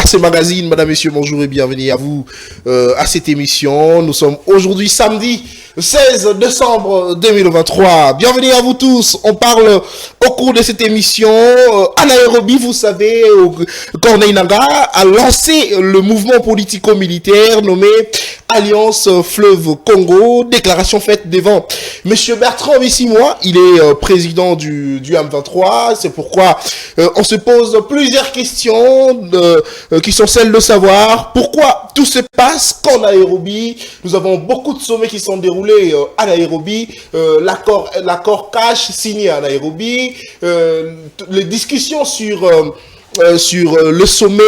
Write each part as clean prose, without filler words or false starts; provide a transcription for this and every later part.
c'est Magazine. Madame, Messieurs, bonjour et bienvenue à vous à cette émission. Nous sommes aujourd'hui samedi 16 décembre 2023. Bienvenue à vous tous. On parle au cours de cette émission. À Nairobi, vous savez, Corneille Nangaa a lancé le mouvement politico-militaire nommé Alliance Fleuve Congo. Déclaration faite devant Monsieur Bertrand Bisimwa. Il est président du M23. C'est pourquoi on se pose plusieurs questions qui sont celles de savoir pourquoi tout se passe qu'en Nairobi. Nous avons beaucoup de sommets qui sont déroulés à Nairobi. L'accord cash signé à Nairobi. Les discussions sur le sommet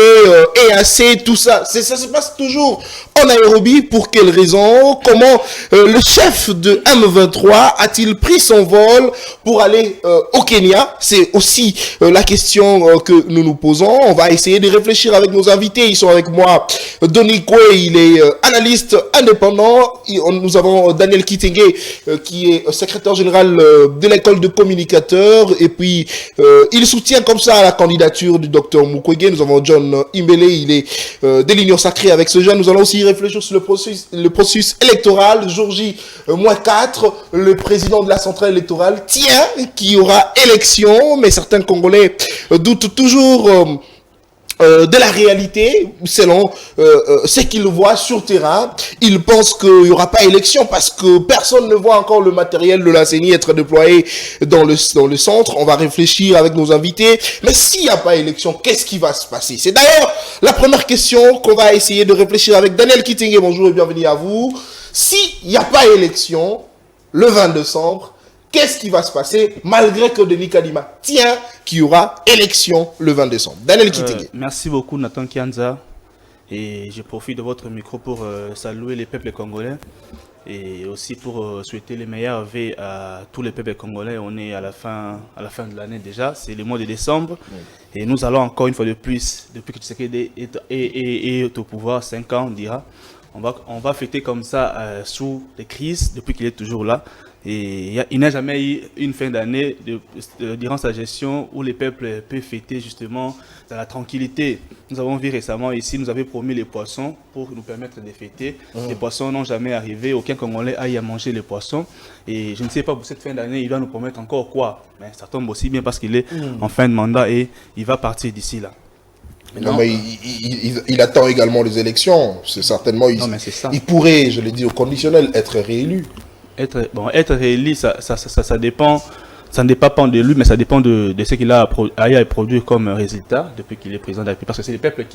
EAC, tout ça. Ça se passe toujours en Nairobi. Pour quelles raisons? Comment le chef de M23 a-t-il pris son vol pour aller au Kenya? C'est aussi la question que nous nous posons. On va essayer de réfléchir avec nos invités. Ils sont avec moi. Denis Koué, il est analyste indépendant. Nous avons Daniel Kitenge, qui est secrétaire général de l'école de communicateurs. Et puis, il soutient comme ça la candidature du Dr Mukwege. Nous avons John Imbele, il est de l'Union Sacrée avec ce jeune. Nous allons aussi réfléchir sur le processus électoral. Jour J-4, le président de la centrale électorale tient qu'il y aura élection, mais certains Congolais doutent toujours de la réalité, selon ce qu'ils voient sur terrain. Ils pensent qu'il n'y aura pas élection parce que personne ne voit encore le matériel de la CENI être déployé dans le centre. On va réfléchir avec nos invités. Mais s'il n'y a pas élection, qu'est-ce qui va se passer? C'est d'ailleurs la première question qu'on va essayer de réfléchir avec Daniel Kitenge. Bonjour et bienvenue à vous. S'il n'y a pas élection le 20 décembre, qu'est-ce qui va se passer malgré que Denis Kadima tient qu'il y aura élection le 20 décembre? Daniel Kitenge. Merci beaucoup Nathan Kianza. Et je profite de votre micro pour saluer les peuples congolais et aussi pour souhaiter les meilleurs vœux à tous les peuples congolais. On est à la fin de l'année déjà, c'est le mois de décembre. Et nous allons encore une fois de plus, depuis que Tshisekedi est au pouvoir, 5 ans on dira, on va fêter comme ça sous les crises depuis qu'il est toujours là. Et il n'a jamais eu une fin d'année durant sa gestion où les peuples peuvent fêter justement dans la tranquillité. Nous avons vu récemment ici, nous avait promis les poissons pour nous permettre de fêter. Les poissons n'ont jamais arrivé, aucun Congolais aille à manger les poissons. Et je ne sais pas pour cette fin d'année, il va nous promettre encore quoi. Mais ça tombe aussi bien parce qu'il est en fin de mandat et il va partir d'ici là. Non, mais il attend également les élections. C'est certainement, il pourrait, je l'ai dit au conditionnel, être réélu. Être réélu, ça dépend. Ça ne dépend pas de lui, mais ça dépend de ce qu'il a à produire comme résultat depuis qu'il est président de la République. Parce que c'est les peuples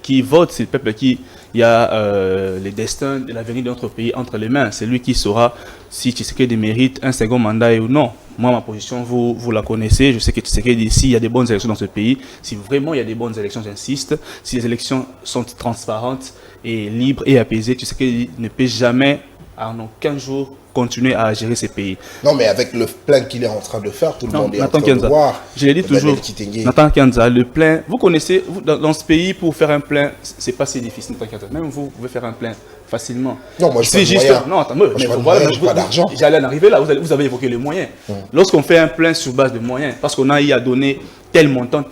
qui votent, c'est le peuple qui a les destins et l'avenir de notre pays entre les mains. C'est lui qui saura si Tshisekedi mérite un second mandat ou non. Moi, ma position, vous la connaissez. Je sais que Tshisekedi, s'il y a des bonnes élections dans ce pays, si vraiment il y a des bonnes élections, j'insiste, si les élections sont transparentes et libres et apaisées, Tshisekedi ne peut jamais, en aucun jour, continuer à gérer ces pays. Non, mais avec le plein qu'il est en train de faire, tout le monde est en train de voir. Je l'ai dit toujours, Nathan Kianza, le plein, vous connaissez, dans ce pays, pour faire un plein, c'est pas si difficile, Nathan Kianza. Même vous pouvez faire un plein facilement. Non, moi je suis juste. Non, attends, mais voilà, pas d'argent. J'allais en arriver là, vous avez évoqué les moyens. Lorsqu'on fait un plein sur base de moyens, parce qu'on a eu à donner tel montant,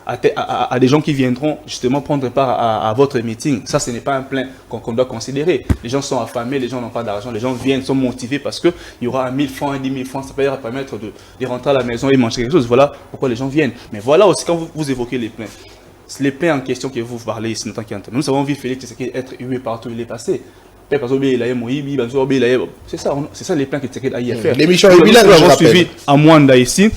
à des gens qui viendront justement prendre part à votre meeting. Ça, ce n'est pas un plein qu'on doit considérer. Les gens sont affamés, les gens n'ont pas d'argent, les gens viennent, sont motivés parce qu'il y aura 1000 francs et 10 000 francs, ça peut leur permettre de rentrer à la maison et manger quelque chose. Voilà pourquoi les gens viennent. Mais voilà aussi quand vous évoquez les pleins. Les pleins en question que vous parlez ici, nous avons vu Félix Tshisekedi être hué partout où il est passé. C'est ça les plans que Tshisekedi a eu à faire. L'émission est bilingue, nous avons suivi à Mwanda ici.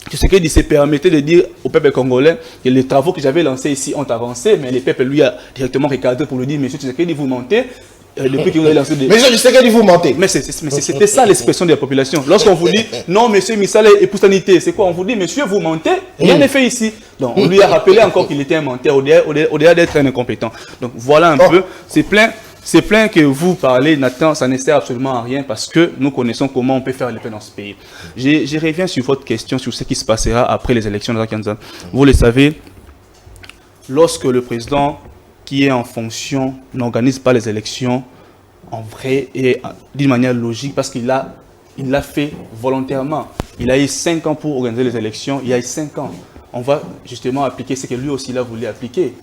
Tshisekedi s'est permettait de dire au peuple congolais que les travaux que j'avais lancés ici ont avancé, mais le peuple lui a directement recadré pour lui dire, monsieur Tshisekedi, vous mentez. Depuis que vous avez lancé des... Monsieur Tshisekedi, vous mentez. Mais c'était ça l'expression de la population. Lorsqu'on vous dit, non, monsieur Missale est poustanité, c'est quoi? On vous dit, monsieur, vous mentez, rien n'est fait ici. Donc, on lui a rappelé encore qu'il était un menteur, au-delà d'être un incompétent. Donc, voilà un peu, c'est plein que vous parlez, Nathan, ça ne sert absolument à rien parce que nous connaissons comment on peut faire les plans dans ce pays. Je reviens sur votre question, sur ce qui se passera après les élections de la Kansan. Vous le savez, lorsque le président qui est en fonction n'organise pas les élections en vrai et d'une manière logique parce qu'il l'a fait volontairement. Il a eu 5 ans pour organiser les élections, il y a eu 5 ans. On va justement appliquer ce que lui aussi il a voulu appliquer.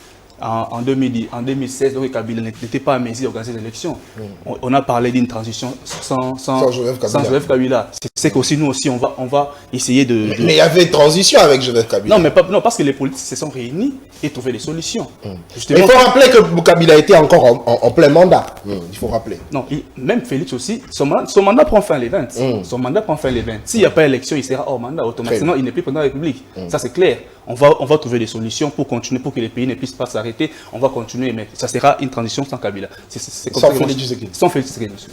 en 2016, donc Kabila n'était pas à mesure d'organiser l'élection. On a parlé d'une transition sans Joseph Kabila. C'est qu'aussi nous aussi, on va essayer de... Mais il y avait une transition avec Joseph Kabila. Non, parce que les politiques se sont réunis et trouvé des solutions. Il faut rappeler que Kabila était encore en plein mandat. Il faut rappeler. Non, même Félix aussi, son mandat prend fin les 20. Son mandat prend fin les 20. S'il n'y a pas élection, il sera hors mandat. Automatiquement, il n'est plus président de la République. Ça, c'est clair. On va trouver des solutions pour continuer, pour que les pays ne puissent pas s'arrêter. On va continuer, mais ça sera une transition sans Kabila. Sans Félix Tshisekedi. Sans Félix Tshisekedi, monsieur.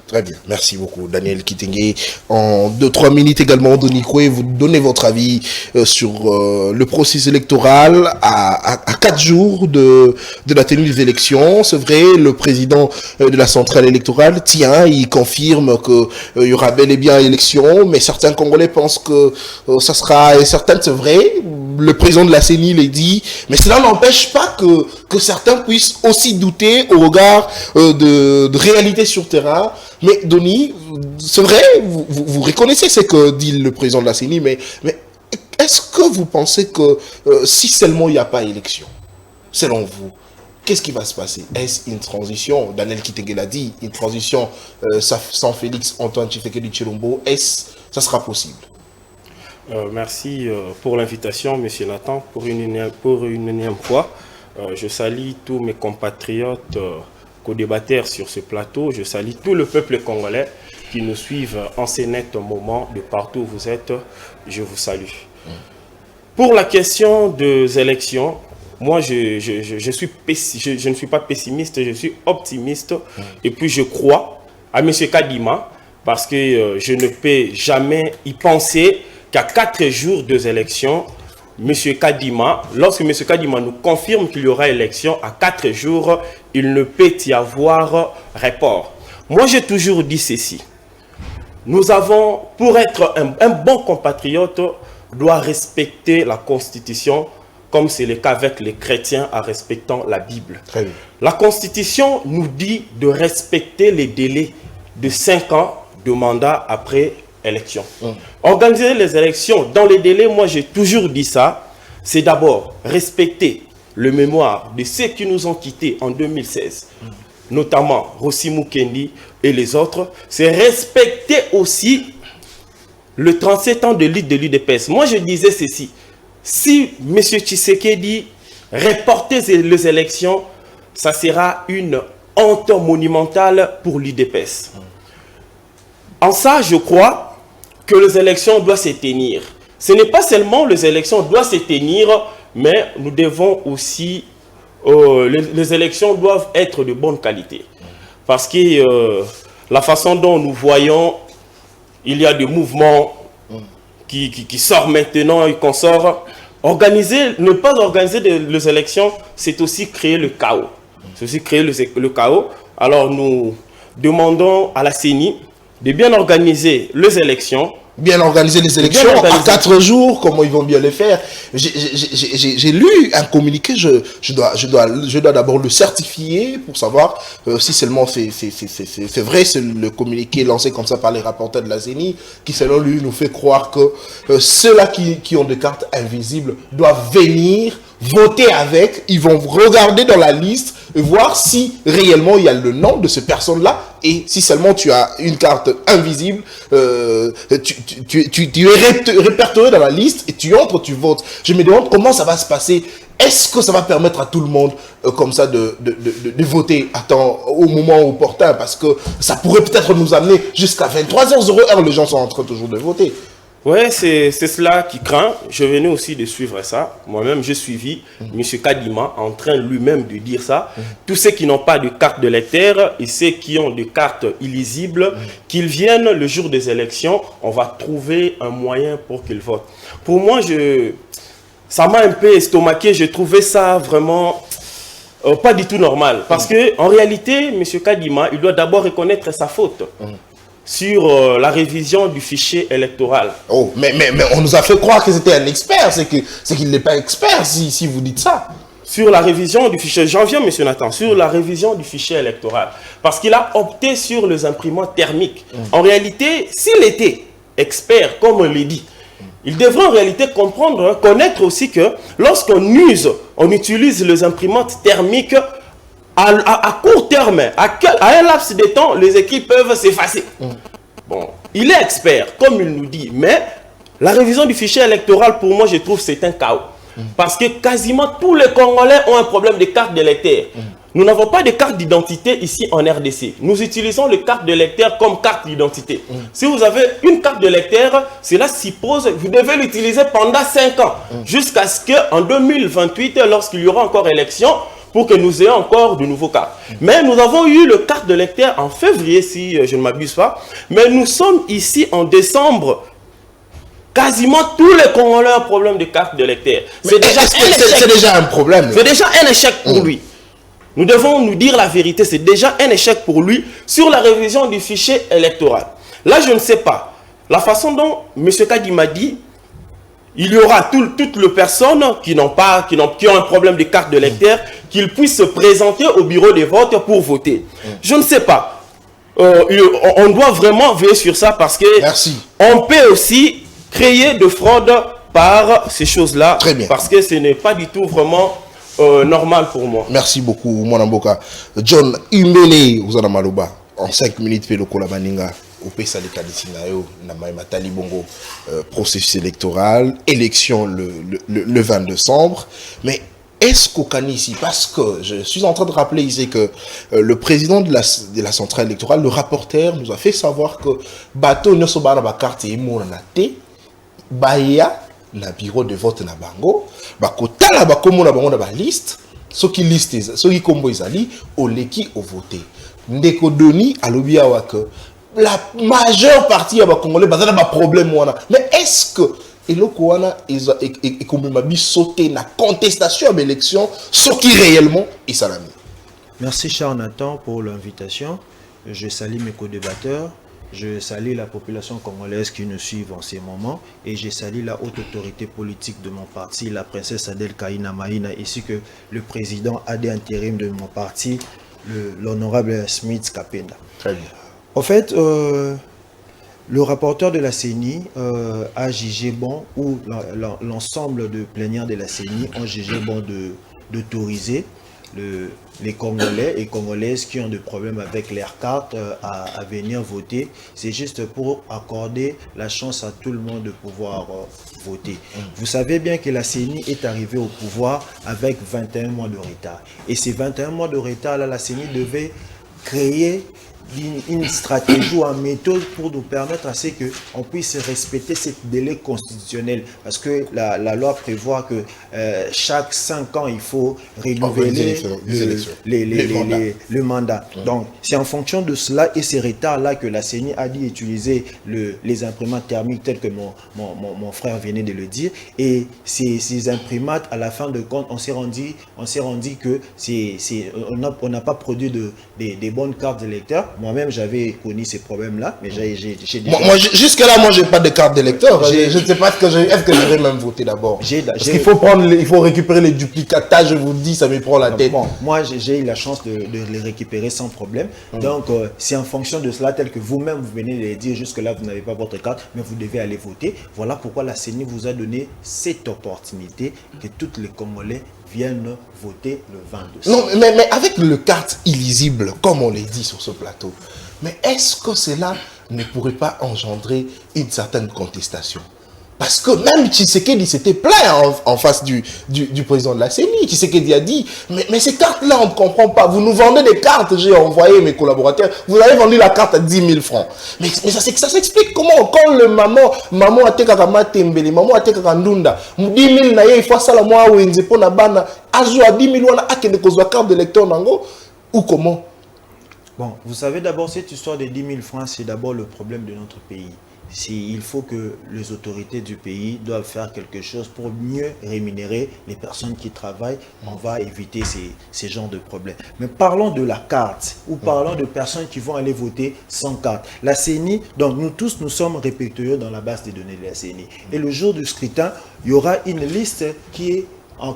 Très bien, merci beaucoup Daniel Kitenge. En 2-3 minutes également, Denis Koué, vous donnez votre avis sur le processus électoral à 4 jours de la tenue des élections. C'est vrai, le président de la centrale électorale tient, il confirme qu'il y aura bel et bien élection, mais certains Congolais pensent que ça sera incertain, c'est vrai. Le président de la CENI l'a dit, mais cela n'empêche pas que certains puissent aussi douter au regard de réalité sur terrain. Mais Denis, c'est vrai, vous reconnaissez ce que dit le président de la CENI, mais est-ce que vous pensez que si seulement il n'y a pas élection, selon vous, qu'est-ce qui va se passer? Est-ce une transition? Daniel Kitenge l'a dit, une transition sans Félix Antoine Tshisekedi Tshilombo, ça sera possible? Merci pour l'invitation, M. Nathan, pour une énième fois. Je salue tous mes compatriotes co-débatteurs sur ce plateau. Je salue tout le peuple congolais qui nous suivent en ces nets moments de partout où vous êtes. Je vous salue. Pour la question des élections, moi je ne suis pas pessimiste, je suis optimiste. Et puis je crois à M. Kadima parce que je ne peux jamais y penser qu'à 4 jours des élections, lorsque M. Kadima nous confirme qu'il y aura élection à 4 jours, il ne peut y avoir report. Moi, j'ai toujours dit ceci. Nous avons, pour être un bon compatriote, doit respecter la Constitution, comme c'est le cas avec les chrétiens en respectant la Bible. Très bien. La Constitution nous dit de respecter les délais de 5 ans de mandat après élection. Organiser les élections dans les délais, moi j'ai toujours dit ça, c'est d'abord respecter le mémoire de ceux qui nous ont quittés en 2016, notamment Rossi Mukendi et les autres. C'est respecter aussi le 37 ans de lutte de l'UDPS. Moi je disais ceci, si M. Tshisekedi reportait les élections, ça sera une honte monumentale pour l'UDPS. En ça, je crois que les élections doivent se tenir. Ce n'est pas seulement les élections doivent se tenir, mais nous devons aussi... les élections doivent être de bonne qualité. Parce que la façon dont nous voyons, il y a des mouvements qui sortent maintenant et qu'on sort. Ne pas organiser les élections, c'est aussi créer le chaos. C'est aussi créer le chaos. Alors nous demandons à la CENI de bien organiser les élections. Bien organiser les élections à 4 jours, comment ils vont bien les faire. J'ai lu un communiqué, je dois d'abord le certifier pour savoir si seulement c'est vrai, c'est le communiqué lancé comme ça par les rapporteurs de la CENI, qui selon lui nous fait croire que ceux-là qui ont des cartes invisibles doivent venir voter avec, ils vont regarder dans la liste et voir si réellement il y a le nom de ces personnes-là, et si seulement tu as une carte invisible, tu es répertorié dans la liste et tu entres, tu votes. Je me demande comment ça va se passer. Est-ce que ça va permettre à tout le monde comme ça de voter au moment opportun, parce que ça pourrait peut-être nous amener jusqu'à 23h00, les gens sont en train toujours de voter. Oui, c'est cela qui craint. Je venais aussi de suivre ça. Moi-même, j'ai suivi M. Kadima en train lui-même de dire ça. Tous ceux qui n'ont pas de carte de lecteur et ceux qui ont des cartes illisibles, qu'ils viennent le jour des élections, on va trouver un moyen pour qu'ils votent. Pour moi, ça m'a un peu estomaqué. Je trouvais ça vraiment pas du tout normal. Parce qu'en réalité, M. Kadima, il doit d'abord reconnaître sa faute. Sur la révision du fichier électoral. Oh, mais on nous a fait croire que c'était un expert, c'est qu'il n'est pas expert si vous dites ça. Sur la révision du fichier, j'en viens, M. Nathan, sur la révision du fichier électoral. Parce qu'il a opté sur les imprimantes thermiques. En réalité, s'il était expert, comme on l'a dit, Il devrait en réalité comprendre, connaître aussi que lorsqu'on on utilise les imprimantes thermiques, à court terme, à un laps de temps, les équipes peuvent s'effacer. Bon, il est expert, comme il nous dit, mais la révision du fichier électoral, pour moi, je trouve c'est un chaos. Parce que quasiment tous les Congolais ont un problème de carte d'électeur. Nous n'avons pas de carte d'identité ici en RDC. Nous utilisons les cartes d'électeur comme carte d'identité. Si vous avez une carte d'électeur, cela suppose que vous devez l'utiliser pendant 5 ans. Jusqu'à ce qu'en 2028, lorsqu'il y aura encore élection, pour que nous ayons encore de nouveaux cartes. Mais nous avons eu le carte d'électeur en février, si je ne m'abuse pas. Mais nous sommes ici en décembre. Quasiment tous les Congolais ont un problème de carte d'électeur. C'est déjà un problème. C'est déjà un échec pour lui. Nous devons nous dire la vérité. C'est déjà un échec pour lui sur la révision du fichier électoral. Là, je ne sais pas. La façon dont M. Kadi m'a dit, il y aura toutes les personnes qui ont un problème de carte d'électeur, qu'ils puissent se présenter au bureau de vote pour voter. Je ne sais pas. On doit vraiment veiller sur ça parce que on peut aussi créer de fraude par ces choses-là. Très bien. Parce que ce n'est pas du tout vraiment normal pour moi. Merci beaucoup, Mwanamboka. John Imbele, vous en avez maloba. En 5 minutes, Pelo Kolabaninga. Au PSA de Kadisinayo, Matali Bongo, processus électoral, élection le 20 décembre. Mais est-ce qu'au Kani ici, parce que je suis en train de rappeler ici que le président de la centrale électorale, le rapporteur, nous a fait savoir que bateau ne se bat dans la carte et monate, baya, na bureau de vote na bango, bakota la bakomo na bango na ba liste, ceux qui listent, ceux qui combo izali, au leki au voté. Ndeko Doni a l'obia que la majeure partie des Congolais ont un problème. Mais est-ce que et comme m'a sauté la contestation de l'élection, ce qui réellement est salami? Merci cher Nathan pour l'invitation. Je salue mes co-débatteurs. Je salue la population congolaise qui nous suit en ces moments. Et je salue la haute autorité politique de mon parti, la princesse Adel Kaina Maïna, ainsi que le président AD intérim de mon parti, l'honorable Smith Kapenda. Très bien. En fait, le rapporteur de la CENI a jugé bon, ou l'ensemble de plaignants de la CENI ont jugé bon d'autoriser les Congolais et Congolaises qui ont des problèmes avec leurs cartes à venir voter. C'est juste pour accorder la chance à tout le monde de pouvoir voter. Vous savez bien que la CENI est arrivée au pouvoir avec 21 mois de retard. Et ces 21 mois de retard, là, la CENI devait créer une stratégie ou une méthode pour nous permettre à ce qu'on puisse respecter ce délai constitutionnel. Parce que la loi prévoit que chaque 5 ans, il faut renouveler le mandat. Donc, c'est en fonction de cela et ces retards-là que la CENI a dit utiliser les imprimantes thermiques telles que mon frère venait de le dire. Et ces imprimantes, à la fin de compte, on s'est rendu que on n'a pas produit des bonnes cartes d'électeurs. Moi-même, j'avais connu ces problèmes-là, mais jusque-là, moi, j'ai pas de carte d'électeur. Je ne sais pas est-ce que j'aurais même voté d'abord. Parce qu'il faut récupérer les duplicata, je vous dis, ça me prend la tête. Bon, moi, j'ai eu la chance de les récupérer sans problème. Donc, c'est en fonction de cela, tel que vous-même, vous venez de le dire, jusque-là, vous n'avez pas votre carte, mais vous devez aller voter. Voilà pourquoi la CENI vous a donné cette opportunité que tous les Congolais viennent voter le 22. Non, mais avec le carte illisible, comme on l'a dit sur ce plateau, mais est-ce que cela ne pourrait pas engendrer une certaine contestation? Parce que même Tshisekedi s'était plaint en face du président de la CENI. Tshisekedi a dit, mais ces cartes-là, on ne comprend pas. Vous nous vendez des cartes, j'ai envoyé mes collaborateurs, vous avez vendu la carte à 10 000 francs. Mais ça s'explique comment? Quand le maman a été kakama tembele, maman a été kakandunda, 10 000 na il faut ça la moi ou inzepo na bana, ajo à 10 000 wana akende kozwa carte d'électeur nango, ou comment? Bon, vous savez d'abord, cette histoire de 10 000 francs, c'est d'abord le problème de notre pays. Il faut que les autorités du pays doivent faire quelque chose pour mieux rémunérer les personnes qui travaillent. On va éviter ces genres de problèmes. Mais parlons de la carte ou parlons de personnes qui vont aller voter sans carte. La CENI, donc nous tous, nous sommes répertoriés dans la base des données de la CENI. Et le jour du scrutin, il y aura une liste qui est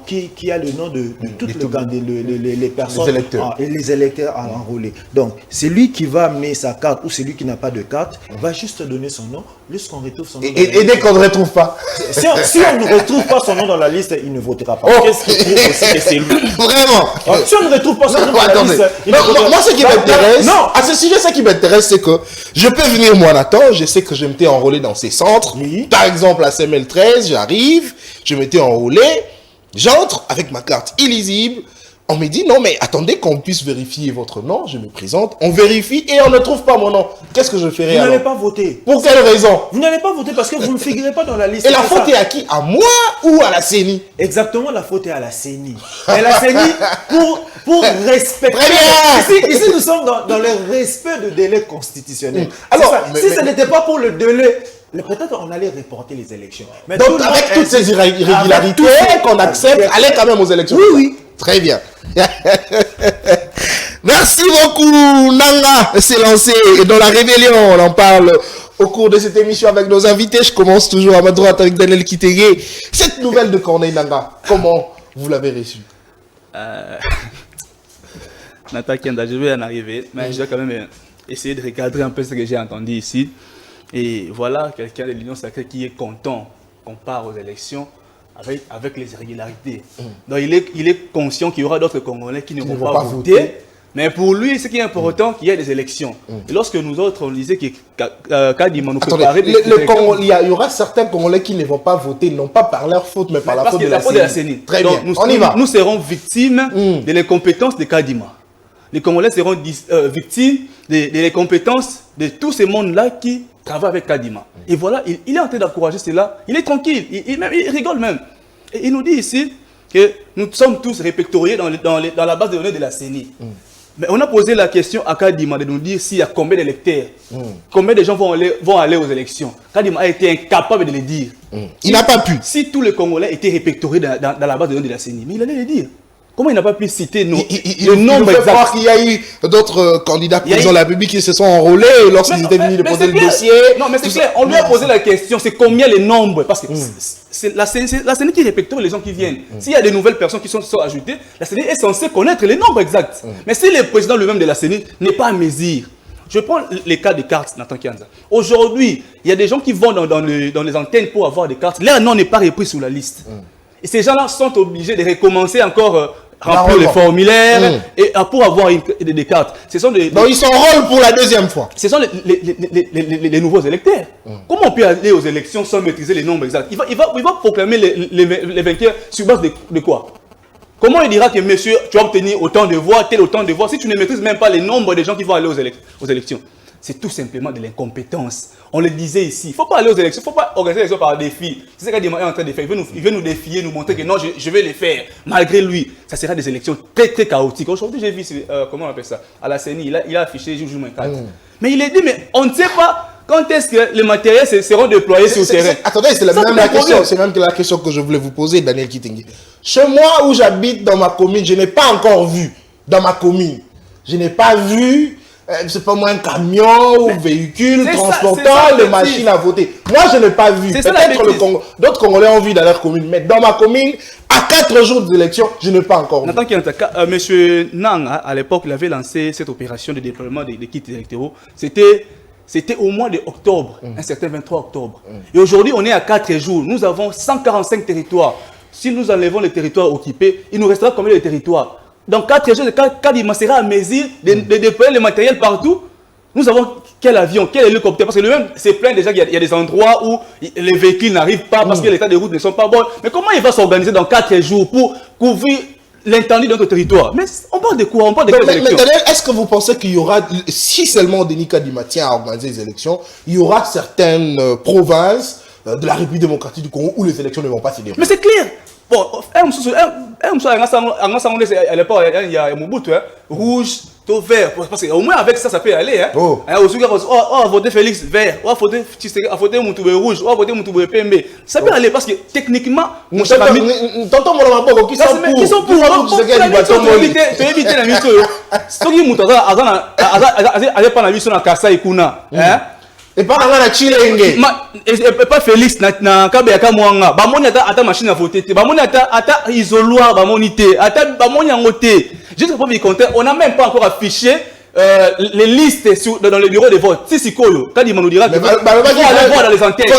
qui a le nom de toutes les personnes, les électeurs enrôlés. Donc, c'est lui qui va mettre sa carte ou celui qui n'a pas de carte va juste donner son nom. Lorsqu'on retrouve son nom. Et dès qu'on ne retrouve pas. Si on ne retrouve pas son nom dans la liste, il ne votera pas. Qu'est-ce qui prouve aussi que c'est lui? Vraiment. Si on ne retrouve pas son nom dans la liste, il ne votera pas. Moi, ce qui m'intéresse, à ce sujet, ce qui m'intéresse, c'est que je peux venir, moi, Nathan, je sais que je m'étais enrôlé dans ces centres. Oui. Par exemple, à CML13, j'arrive, je m'étais enrôlé. J'entre avec ma carte illisible. On me dit non, mais attendez qu'on puisse vérifier votre nom. Je me présente, on vérifie et on ne trouve pas mon nom. Qu'est-ce que je ferai alors? Vous n'allez pas voter. Pour quelle raison? Vous n'allez pas voter parce que vous ne figurez pas dans la liste. Et la faute est à qui? À moi ou à la CENI? Exactement, la faute est à la CENI. Et la CENI, pour respecter... Très bien. Ici, nous sommes dans le respect du délai constitutionnel. Alors, si ce n'était pas pour le délai... Peut-être on allait reporter les élections. Mais donc, avec toutes ces irrégularités qu'on accepte, aller quand même aux élections. Oui, oui. Très bien. Merci beaucoup, Nanga s'est lancé dans la rébellion. On en parle au cours de cette émission avec nos invités. Je commence toujours à ma droite avec Daniel Kitege. Cette nouvelle de Corneille Nanga, comment vous l'avez reçue? Nathan Kianda, je vais en arriver, mais je dois quand même essayer de recadrer un peu ce que j'ai entendu ici. Et voilà quelqu'un de l'Union sacrée qui est content qu'on part aux élections avec les irrégularités. Donc il est conscient qu'il y aura d'autres Congolais qui ne vont pas voter. Mais pour lui, ce qui est important, qu'il y ait des élections. Et lorsque nous autres, on disait que Kadima nous préparait... Il y aura certains Congolais qui ne vont pas voter, non pas par leur faute, mais par la faute de la CENI. Très bien, on y va. Nous serons victimes de l'incompétence de Kadima. Les Congolais seront victimes des compétences de tous ces mondes-là qui travaillent avec Kadima. Et voilà, il est en train d'encourager cela. Il est tranquille, il rigole même. Et il nous dit ici que nous sommes tous répertoriés dans la base de données de la CENI. Mais on a posé la question à Kadima de nous dire s'il y a combien d'électeurs, combien de gens vont aller aux élections. Kadima a été incapable de le dire. Il n'a pas pu. Si tous les Congolais étaient répertoriés dans la base de données de la CENI, mais il allait le dire. Comment il n'a pas pu citer le nombre exact? Il faut qu'il y a eu d'autres candidats présidents de la République qui se sont enrôlés lorsqu'ils étaient venus déposer le dossier. Non, mais c'est clair. On lui a posé la question, c'est combien les nombres? Parce que c'est la CENI qui répertorie les gens qui viennent. S'il y a de nouvelles personnes qui sont ajoutées, la CENI est censée connaître les nombres exacts. Mais si le président lui-même de la CENI n'est pas à mesure, je prends les cas des cartes, Nathan Kianza. Aujourd'hui, il y a des gens qui vont dans les antennes pour avoir des cartes. Leur nom n'est pas repris sur la liste. Et ces gens-là sont obligés de recommencer encore remplir les formulaires et pour avoir des cartes. Donc ils s'enrôlent pour la deuxième fois. Ce sont les nouveaux électeurs. Comment on peut aller aux élections sans maîtriser les nombres exacts? Il va proclamer les vainqueurs sur base de quoi? Comment il dira que monsieur, tu as obtenu autant de voix, tel autant de voix, si tu ne maîtrises même pas les nombres de gens qui vont aller aux élections? C'est tout simplement de l'incompétence. On le disait ici, il ne faut pas aller aux élections, il ne faut pas organiser les élections par défi. C'est ce qu'Adima est en train de faire. Il veut nous défier, nous montrer que non, je vais les faire. Malgré lui, ça sera des élections très très chaotiques. Aujourd'hui, j'ai vu, comment on appelle ça, à la CENI, il a affiché jour 4. Mais il est dit, mais on ne sait pas quand est-ce que les matériels seront déployés sur le terrain. Attendez, c'est même la question. C'est même la question que je voulais vous poser, Daniel Kitenge. Chez moi où j'habite dans ma commune, je n'ai pas encore vu, dans ma commune, je n'ai pas vu... c'est pas moi un camion ou véhicule transportant les machines à voter. Moi, je n'ai pas vu. Peut-être d'autres Congolais ont vu dans leur commune. Mais dans ma commune, à 4 jours d'élection, je n'ai pas encore vu. M. Nang, à l'époque, il avait lancé cette opération de déploiement des kits électoraux. C'était au mois d'octobre, un certain 23 octobre. Et aujourd'hui, on est à 4 jours. Nous avons 145 territoires. Si nous enlevons les territoires occupés, il nous restera combien de territoires? Dans 4 jours, Kadima sera à mesure de déployer le matériel partout. Nous avons quel avion, quel hélicoptère? Parce que lui-même se plaint déjà qu'il y a des endroits où les véhicules n'arrivent pas parce que l'état des routes ne sont pas bons. Mais comment il va s'organiser dans 4 jours pour couvrir l'étendue de notre territoire? Mais on parle de quoi? On parle de quelles élections? Est-ce que vous pensez qu'il y aura, si seulement Denis Kadima tient à organiser les élections, il y aura certaines provinces de la République démocratique du Congo où les élections ne vont pas se dérouler? Mais c'est clair! Bon, à l'époque, il y a Mobutu, rouge, tout vert. Parce qu'au moins avec ça, ça peut aller. On va voter Félix vert, on va voter Moutoubé rouge, on va voter Moutoubé PMB. Ça peut aller parce que techniquement, mon cher ami. Tonton Molamabo, qui sont pour tu éviter la mission. Ce qui est Moutoubé, pas la mission à Kassa et Kuna. Et pas la Chilenge. Et pas Félix na Kabeyaka Mwanga. Bamoni ata machine à voter. Bamoni ata isoloir, bamoni te. Ata bamoni angote. Juste pour vous compter, on n'a même pas encore affiché les listes dans les bureaux de vote. Si Kolo, Kadima nous dira qu'il faut aller voir dans les enquêtes.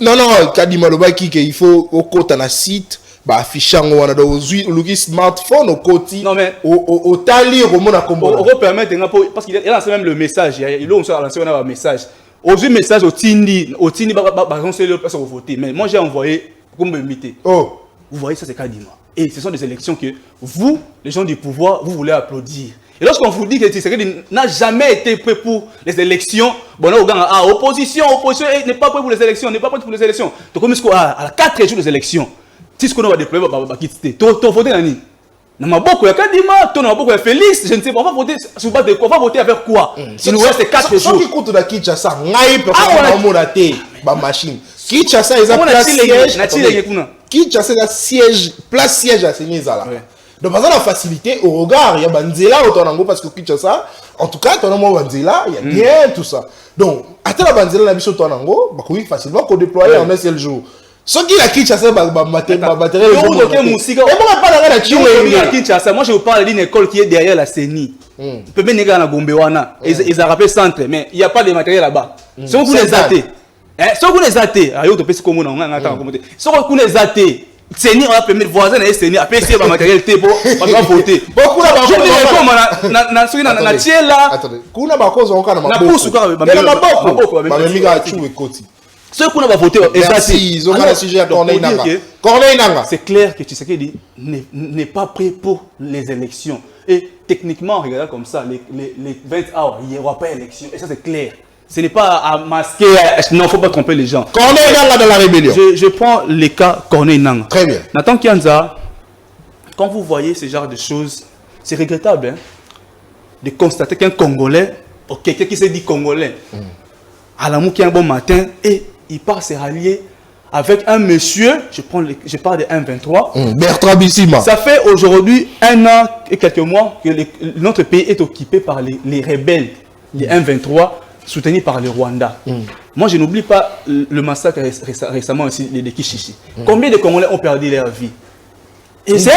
Non, Kadima Lobaki, il faut au côté d'un site. Bah affichant on a le smartphone au côté au tali au monde à combo on permettre parce qu'il a lancé même le message il a lancé un message aujourd'hui message au Tindi par exemple c'est le place pour voter mais moi j'ai envoyé pour me imiter vous voyez ça c'est Kadima et ce sont des élections que vous les gens du pouvoir vous voulez applaudir et lorsqu'on vous dit que Tshisekedi n'a jamais été prêt pour les élections bon là au gang opposition n'est pas prêt pour les élections n'est pas prêt pour les élections donc comme à 4 jours des élections si ce qu'on va déployer, on va quitter. Tu vas voter Nani. Dans ma boque, il y a Kadima, tu as beaucoup Félix, je ne sais pas, on va voter sur base de quoi, on va voter avec quoi. Il nous reste 4 jours. Ceux qui comptent dans Kinshasa, on a ma machine. Kinshasa, ils ont place siège. Kinshasa, il siège, place siège à Sénézala. Donc, par exemple, la facilité au regard, il y a Banzela au Tonango parce que Kinshasa, en tout cas, Tonango Banzela, il y a bien tout ça. Donc, attends la Banzela, la mission Tonango, oui, facilement qu'on déploie en un seul jour. Ce qui a Kinshasa, matériel. Moi, je vous parle d'une école qui est derrière la CENI. Peut même négaler la Gombewana. Ils ont rappelé centre, mais il n'y a pas de matériel là-bas. Si vous les athées, si vous les athées, si vous les athées, CENI, on va permettre voisin et CENI à payer le matériel pour voter. Beaucoup ceux qui ont voté, c'est clair que Tshisekedi n'est pas prêt pour les élections. Et techniquement, regardez comme ça, les 20 heures, il n'y aura pas d'élection. Et ça, c'est clair. Ce n'est pas à masquer. Non, il ne faut pas tromper les gens. Corneille Nanga dans la rébellion. Je prends les cas Corneille Nanga. Très bien. Nathan Kianza, quand vous voyez ce genre de choses, c'est regrettable de constater qu'un Congolais, ou quelqu'un qui s'est dit Congolais, à la mouki un bon matin, et il part se rallier avec un monsieur, je parle de 1-23. Bertrand Bissima. Ça fait aujourd'hui 1 an et quelques mois que notre pays est occupé par les rebelles, les 1-23, soutenus par le Rwanda. Moi, je n'oublie pas le massacre récemment ici de Kishishi. Combien de Congolais ont perdu leur vie? Et c'est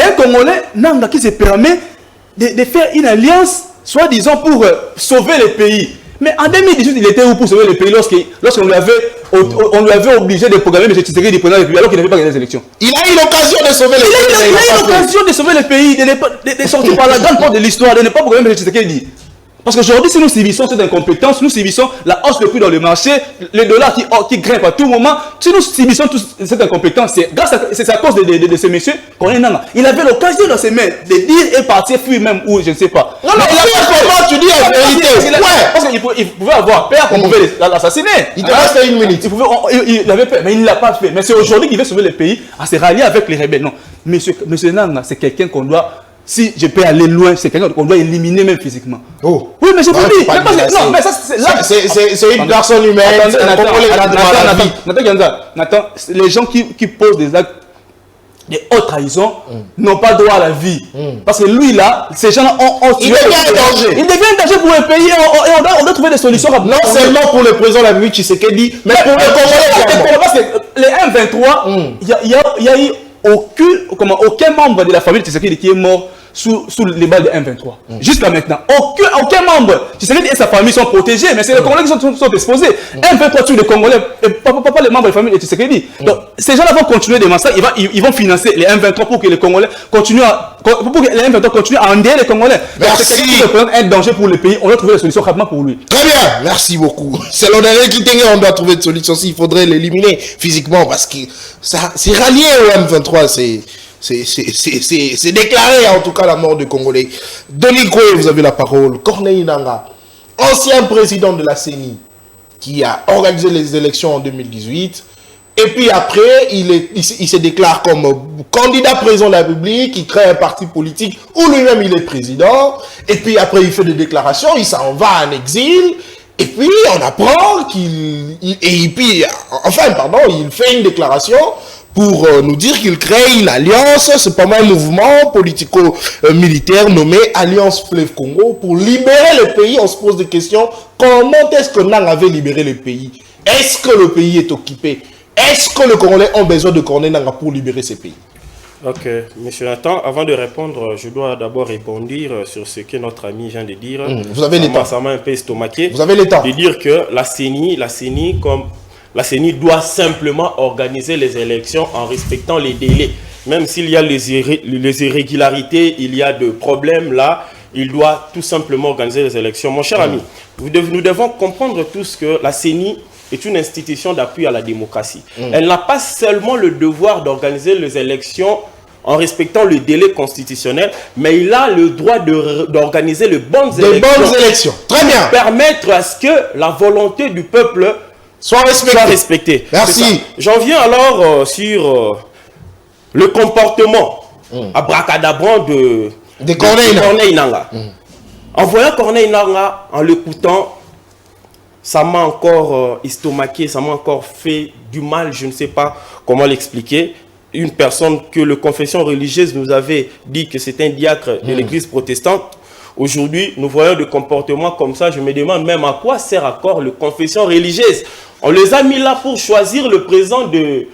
un Congolais Nanga qui se permet de faire une alliance, soi-disant pour sauver le pays. Mais en 2018, il était où pour sauver le pays lorsqu'on lui avait obligé de programmer M. Tshisekedi pendant le pays alors qu'il n'avait pas gagné les élections? Il a eu l'occasion de sauver le pays. Il a eu l'occasion de sauver le pays, de sortir par la grande porte de l'histoire, de ne pas programmer M. Tshisekedi. Parce qu'aujourd'hui, si nous subissons cette incompétence, nous subissons la hausse de prix dans le marché, le dollar qui grimpe à tout moment, si nous subissons cette incompétence, c'est à cause de ces messieurs qu'on est là. Il avait l'occasion dans ses mains de dire et partir, fuir même ou je ne sais pas. Non, mais comment tu dis la vérité? Parce qu'il pouvait avoir peur qu'on pouvait l'assassiner. Il te reste 1 minute. Il avait peur, mais il ne l'a pas fait. Mais c'est aujourd'hui qu'il veut sauver le pays en se rallier avec les rebelles. Non, monsieur Nanga, c'est quelqu'un qu'on doit... Si je peux aller loin, c'est quelqu'un qu'on doit éliminer même physiquement. Oh. Oui, mais je vous dis. Non, mais ça, c'est une personne humaine. Nathan, les gens qui posent des actes de haute trahison n'ont pas droit à la vie. Parce que lui, là, ces gens-là ont tué. Il devient un danger. Il devient un danger pour le pays et on doit trouver des solutions. Non seulement pour le président de la République Tshisekedi, mais pour le Congolais. Parce que les 1-23, il y a eu aucun membre de la famille de Tshisekedi qui est mort sous les balles de 1-23. Jusqu'à maintenant. Aucun membre. Tshisekedi et sa famille sont protégés, mais c'est les Congolais qui sont exposés. 1-23 tue les Congolais, pas les membres de la famille de Tshisekedi. Donc, ces gens-là vont continuer des massacres, ils vont financer les 1-23 pour que les Congolais continuent à endeuiller les Congolais. Merci. C'est quelqu'un qui représente un danger pour le pays, on doit trouver des solutions rapidement pour lui. Très bien, merci beaucoup. C'est l'honoré qui t'engage, on doit trouver des solutions. Il faudrait l'éliminer physiquement parce que ça, c'est rallié au M23, c'est déclaré en tout cas la mort de Congolais. Denis Koué, vous avez la parole. Corneille Nanga, ancien président de la CENI, qui a organisé les élections en 2018. Et puis après, il se déclare comme candidat président de la République, il crée un parti politique où lui-même il est président. Et puis après, il fait des déclarations, il s'en va en exil. Et puis on apprend il fait une déclaration pour nous dire qu'il crée une alliance, c'est pas mal un mouvement politico-militaire nommé Alliance Fleuve Congo pour libérer le pays. On se pose des questions. Comment est-ce que Nang avait libéré le pays? Est-ce que le pays est occupé? Est-ce que les Congolais ont besoin de Corneille Nangaa pour libérer ce pays? Ok, monsieur Nathan, avant de répondre, je dois d'abord répondre sur ce que notre ami vient de dire. Vous avez le temps. Ça m'a un peu estomaqué. Vous avez le temps. De dire que la CENI doit simplement organiser les élections en respectant les délais. Même s'il y a les irrégularités, il y a des problèmes là, il doit tout simplement organiser les élections. Mon cher ami, nous devons comprendre tous que la CENI est une institution d'appui à la démocratie. Elle n'a pas seulement le devoir d'organiser les élections en respectant le délai constitutionnel, mais il a le droit d'organiser les bonnes élections. Très bien. Pour permettre à ce que la volonté du peuple soit respectée. Merci. J'en viens alors sur le comportement abracadabrant de Corneille Nangaa. En voyant Corneille Nangaa, en l'écoutant, ça m'a encore estomaqué, ça m'a encore fait du mal, je ne sais pas comment l'expliquer. Une personne que la confession religieuse nous avait dit que c'est un diacre de l'église protestante. Aujourd'hui, nous voyons des comportements comme ça. Je me demande même à quoi sert encore la confession religieuse. On les a mis là pour choisir le président de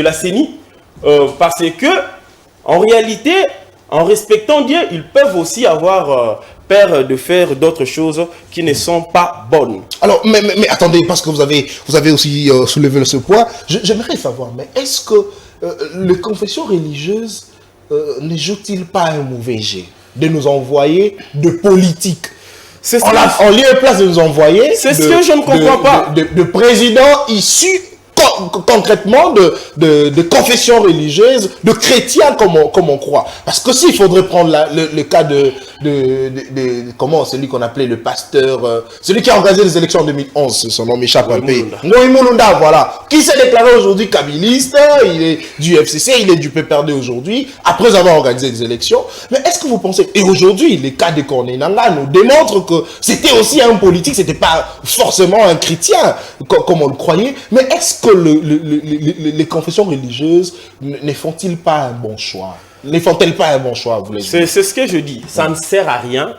la CENI. Parce que, en réalité, en respectant Dieu, ils peuvent aussi avoir peur de faire d'autres choses qui ne sont pas bonnes. Alors, mais attendez, parce que vous avez aussi soulevé ce point. J'aimerais savoir, mais est-ce que les confessions religieuses ne jouent-ils pas un mauvais jet de nous envoyer de politique? En lieu et place de nous envoyer... C'est ce que je ne comprends pas. De présidents issus concrètement de confessions religieuses, de chrétiens comme on croit. Parce que s'il faudrait prendre le cas comment celui qu'on appelait le pasteur, celui qui a organisé les élections en 2011, son nom m'échappe un peu. Ngoï Mulunda, voilà. Qui s'est déclaré aujourd'hui kabiliste, il est du FCC, il est du PPRD aujourd'hui, après avoir organisé des élections. Mais est-ce que vous pensez, et aujourd'hui, les cas de Corneille Nangaa nous démontrent que c'était aussi un politique, c'était pas forcément un chrétien, comme on le croyait, mais est-ce que les confessions religieuses ne font-ils pas un bon choix? Ne font-elles pas un bon choix, vous c'est ce que je dis. Ça ne sert à rien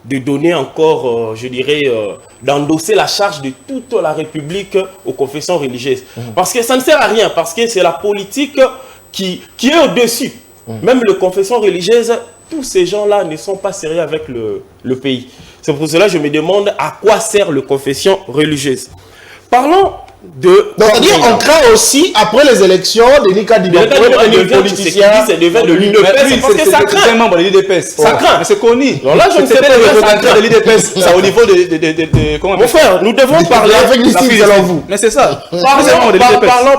de donner encore, je dirais, d'endosser la charge de toute la République aux confessions religieuses. Parce que ça ne sert à rien, parce que c'est la politique qui est au-dessus. Même les confessions religieuses, tous ces gens-là ne sont pas sérieux avec le pays. C'est pour cela que je me demande à quoi sert les confessions religieuses. Parlons c'est-à-dire on craint aussi, après les élections, des Nika Dibakoy, des politiciens... C'est devant de l'UDPS, parce que ça craint. C'est un membre de l'UDPS. Ça craint. Mais c'est connu. Alors là, je ne sais pas de l'UDPS. C'est au niveau de... Mon frère, nous devons parler... Avec l'issue, selon vous. Mais c'est ça.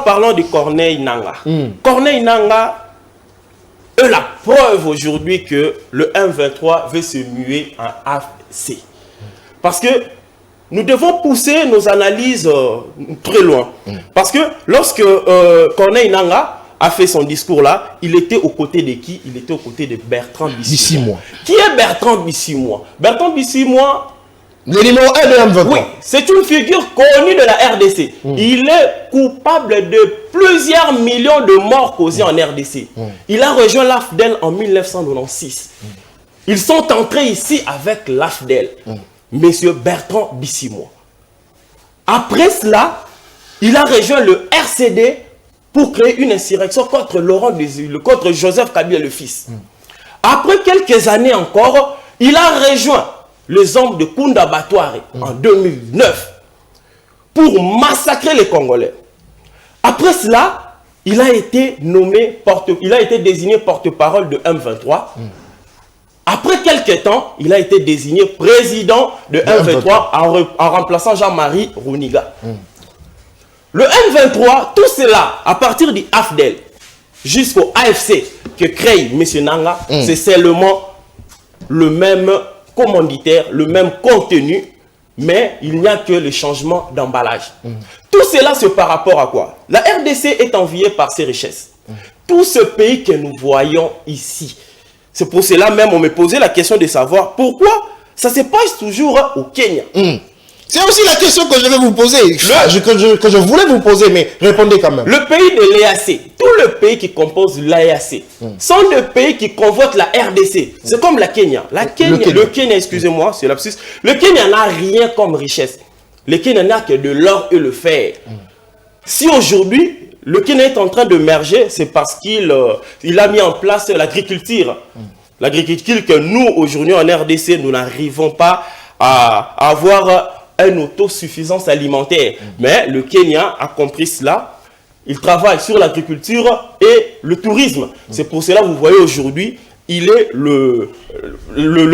Parlons de Corneille Nangaa. Corneille Nangaa est la preuve aujourd'hui que le M23 veut se muer en AFC. Parce que nous devons pousser nos analyses très loin. Parce que lorsque Corneille Nangaa a fait son discours là, il était aux côtés de qui? Il était aux côtés de Bertrand Bisimwa. Qui est Bertrand Bisimwa? Bertrand Bisimwa, le numéro 1 de M23. Oui, c'est une figure connue de la RDC. Il est coupable de plusieurs millions de morts causés en RDC. Il a rejoint l'AFDEL en 1996. Ils sont entrés ici avec l'AFDEL. Monsieur Bertrand Bisimwa. Après cela, il a rejoint le RCD pour créer une insurrection contre Laurent Désir, contre Joseph Kabila le fils. Après quelques années encore, il a rejoint les hommes de Kunda Batouare en 2009 pour massacrer les Congolais. Après cela, il a été désigné porte-parole de M23. Après quelques temps, il a été désigné président de M23 en remplaçant Jean-Marie Rouniga. Le M23, tout cela, à partir du AFDEL jusqu'au AFC que crée M. Nangaa, c'est seulement le même commanditaire, le même contenu, mais il n'y a que le changement d'emballage. Tout cela, c'est par rapport à quoi? La RDC est enviée par ses richesses. Tout ce pays que nous voyons ici, c'est pour cela même on me posait la question de savoir pourquoi ça se passe toujours au Kenya. C'est aussi la question que je vais vous poser, que je voulais vous poser, mais répondez quand même. Le pays de l'EAC, tous les pays qui composent l'EAC sont des pays qui convoitent la RDC. C'est comme la Kenya. Le Kenya, excusez-moi, c'est lapsus. Le Kenya n'a rien comme richesse. Le Kenya n'a que de l'or et le fer. Si aujourd'hui, le Kenya est en train de merger, c'est parce qu'il a mis en place l'agriculture. L'agriculture que nous, aujourd'hui en RDC, nous n'arrivons pas à avoir une autosuffisance alimentaire. Mais le Kenya a compris cela. Il travaille sur l'agriculture et le tourisme. C'est pour cela que vous voyez aujourd'hui, il est le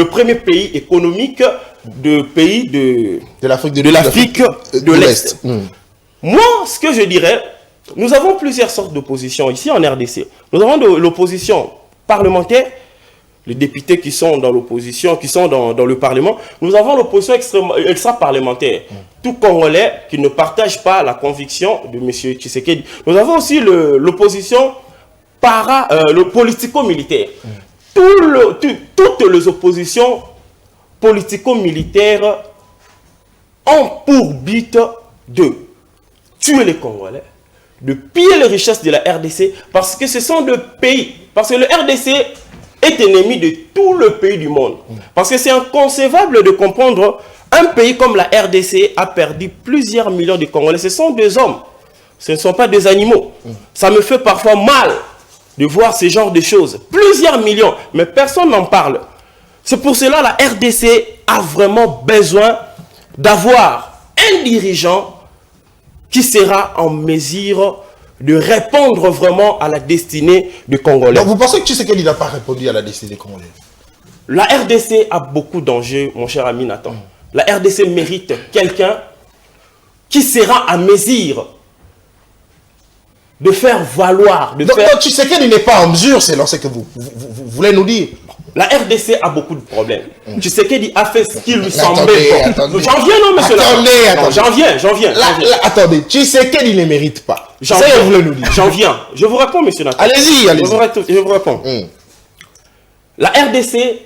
premier pays économique de l'Afrique de l'Est. Moi, ce que je dirais, nous avons plusieurs sortes d'opposition ici en RDC. Nous avons de l'opposition parlementaire, les députés qui sont dans l'opposition, qui sont dans le Parlement. Nous avons l'opposition extra-parlementaire. Tout Congolais qui ne partage pas la conviction de M. Tshisekedi. Nous avons aussi l'opposition politico-militaire. Toutes les oppositions politico-militaires ont pour but de tuer les Congolais, de piller les richesses de la RDC, parce que ce sont des pays. Parce que le RDC est ennemi de tous les pays du monde. Parce que c'est inconcevable de comprendre, un pays comme la RDC a perdu plusieurs millions de Congolais. Ce sont des hommes, ce ne sont pas des animaux. Ça me fait parfois mal de voir ce genre de choses. Plusieurs millions, mais personne n'en parle. C'est pour cela que la RDC a vraiment besoin d'avoir un dirigeant qui sera en mesure de répondre vraiment à la destinée du Congolais. Donc vous pensez que Tshisekedi n'a pas répondu à la destinée des Congolais? La RDC a beaucoup d'enjeux, mon cher ami Nathan. La RDC mérite quelqu'un qui sera à mesure de faire valoir. Donc Tshisekedi n'est pas en mesure, c'est ce que vous voulez nous dire. La RDC a beaucoup de problèmes. Tshisekedi a fait ce qui lui semblait bon. J'en viens, non, monsieur? J'en viens. Attendez, Tshisekedi ne mérite pas. Ça, vous voulez nous dire. J'en viens. Je vous réponds, monsieur Nathan. Allez-y. Je vous réponds. La RDC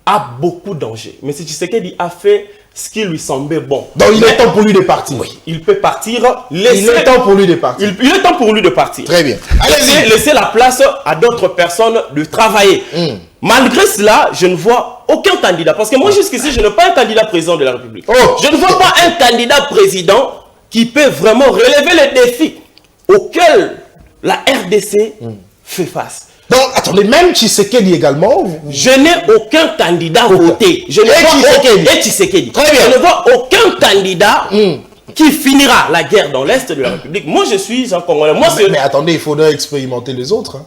a beaucoup d'enjeux. Mais Tshisekedi a fait ce qui lui semblait bon. Donc il est temps pour lui de partir. Oui, il peut partir. Il est temps pour lui de partir. Il est temps pour lui de partir. Très bien. Allez-y. Laissez la place à d'autres personnes de travailler. Malgré cela, je ne vois aucun candidat. Parce que moi, jusqu'ici, je n'ai pas un candidat président de la République. Je ne vois pas un candidat président qui peut vraiment relever les défis auxquels la RDC fait face. Donc, attendez, même Tshisekedi également. Je n'ai aucun candidat voté. Je ne vois aucun candidat qui finira la guerre dans l'Est de la République. Moi, je suis un Congolais. Mais attendez, il faudrait expérimenter les autres.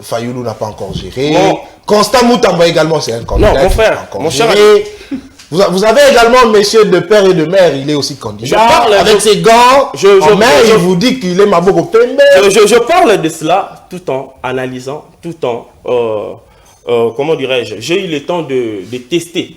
Fayoulou n'a pas encore géré. Bon. Constant Moutamba également, c'est un candidat. Non, mon frère, mon cher. Vous avez également monsieur de père et de mère, il est aussi candidat. Avec ses gants, il vous dit qu'il est Maboko Pembe. Je parle de cela tout en analysant, tout en, comment dirais-je, j'ai eu le temps de tester,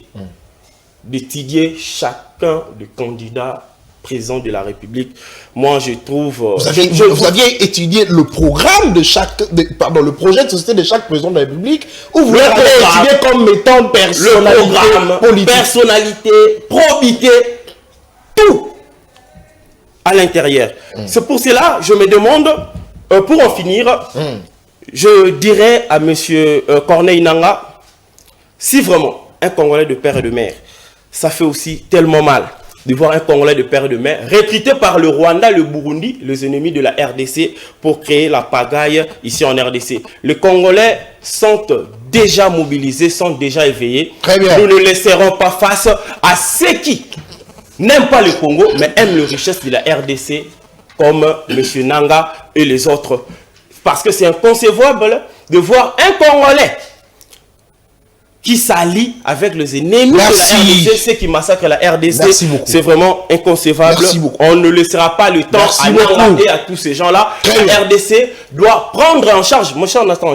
d'étudier chacun des candidats président de la République. Moi, je trouve... Vous aviez étudié le programme de chaque... le projet de société de chaque président de la République, ou vous l'avez étudié comme étant personnalité politique, personnalité, probité, tout à l'intérieur. C'est pour cela, je me demande, pour en finir, je dirais à M. Corneille Nangaa, si vraiment un Congolais de père et de mère, ça fait aussi tellement mal de voir un Congolais de père et de mère recruté par le Rwanda, le Burundi, les ennemis de la RDC, pour créer la pagaille ici en RDC. Les Congolais sont déjà mobilisés, sont déjà éveillés. Très bien. Nous ne laisserons pas face à ceux qui n'aiment pas le Congo, mais aiment les richesses de la RDC, comme M. Nangaa et les autres. Parce que c'est inconcevable de voir un Congolais qui s'allie avec les ennemis de la RDC, ceux qui massacrent la RDC. C'est vraiment inconcevable. On ne laissera pas le temps à Nangaa et à tous ces gens-là. La RDC doit prendre en charge. Mon cher Nathan,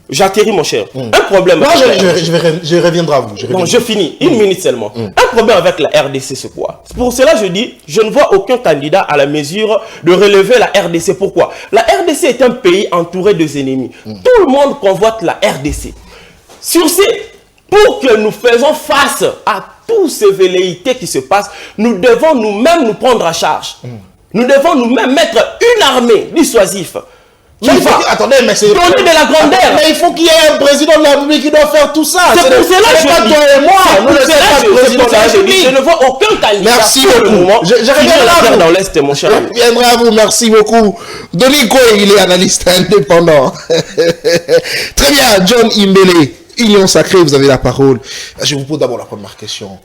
j'atterris mon cher. Un problème. Non, je reviendrai à vous. Non, je finis. Une minute seulement. Un problème avec la RDC, c'est quoi? Pour cela, je dis, je ne vois aucun candidat à la mesure de relever la RDC. Pourquoi? La RDC est un pays entouré des ennemis. Tout le monde convoite la RDC. Sur ces pour que nous faisons face à toutes ces velléités qui se passent, nous devons nous-mêmes nous prendre en charge. Nous devons nous-mêmes mettre une armée dissuasive. Attendez, mais c'est... Donner de la grandeur. Mais il faut qu'il y ait un président de la République qui doit faire tout ça. C'est pour cela que je dis. Toi et moi. Je ne vois aucun candidat. Merci beaucoup. Je reviendrai dans l'Est, mon cher ami. Je reviendrai à vous. Merci beaucoup. Denis Koé, il est analyste indépendant. Très bien. John Imbele, Union Sacrée, vous avez la parole. Je vous pose d'abord la première question,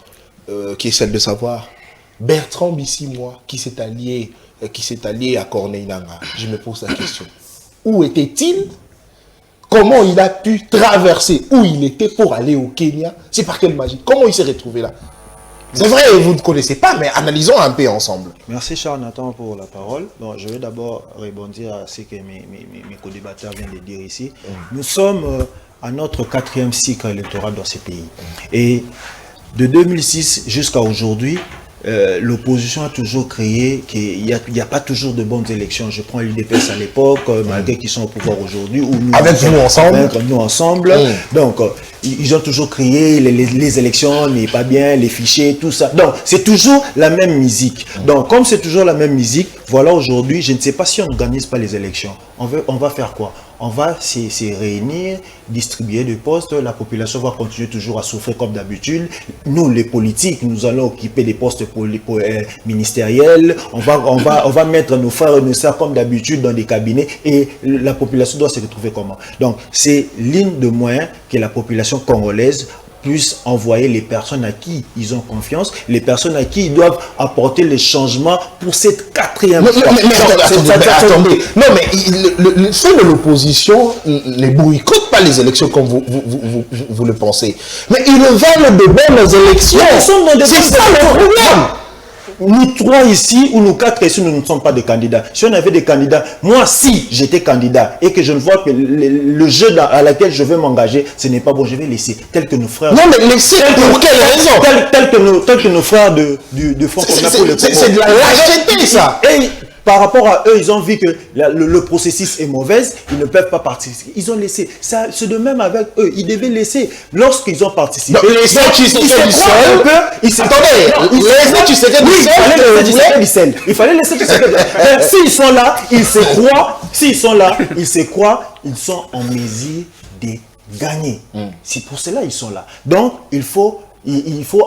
qui est celle de savoir, Bertrand Bissimois, qui s'est allié à Corneille Nangaa. Je me pose la question. Où était-il? Comment il a pu traverser où il était pour aller au Kenya? C'est par quelle magie? Comment il s'est retrouvé là? C'est vrai, vous ne connaissez pas, mais analysons un peu ensemble. Merci Charles Nathan pour la parole. Bon, je vais d'abord rebondir à ce que mes co-débatteurs viennent de dire ici. Nous sommes à notre 4e cycle électoral dans ce pays. Et de 2006 jusqu'à aujourd'hui, l'opposition a toujours créé qu'il n'y a pas toujours de bonnes élections. Je prends l'UDPS à l'époque, malgré qu'ils sont au pouvoir aujourd'hui. Avec nous ensemble. Donc, ils ont toujours créé les élections, n'est pas bien, les fichiers, tout ça. Donc, c'est toujours la même musique. Donc, comme c'est toujours la même musique, voilà aujourd'hui, je ne sais pas si on n'organise pas les élections. On va faire quoi? On va se réunir, distribuer des postes, la population va continuer toujours à souffrir comme d'habitude. Nous, les politiques, nous allons occuper des postes ministériels, on va mettre nos frères et nos sœurs comme d'habitude dans des cabinets et la population doit se retrouver comment? Donc, c'est l'une de moyens que la population congolaise puisse envoyer les personnes à qui ils ont confiance, les personnes à qui ils doivent apporter les changements pour cette 4e fois. Attendez. Non, mais le fait de l'opposition ne boycotte pas les élections comme vous le pensez. Mais ils veulent de bonnes élections. C'est ça le problème. Nous 3 ici, ou nous 4 ici, nous ne sommes pas des candidats. Si on avait des candidats, moi, si j'étais candidat et que je ne vois que le jeu à laquelle je veux m'engager, ce n'est pas bon, je vais laisser. Tel que nos frères... Non, mais laisser pour quelle raison? Tel que nos frères de Front Commun pour le Congo. C'est de la lâcheté, ça. Et par rapport à eux, ils ont vu que le processus est mauvais, ils ne peuvent pas participer. Ils ont laissé. C'est de même avec eux. Ils devaient laisser. Lorsqu'ils ont participé. Il fallait laisser S'ils sont là, ils se croient. S'ils sont là, ils se croient. Ils sont en mesure de gagner. C'est pour cela qu'ils sont là. Donc, il faut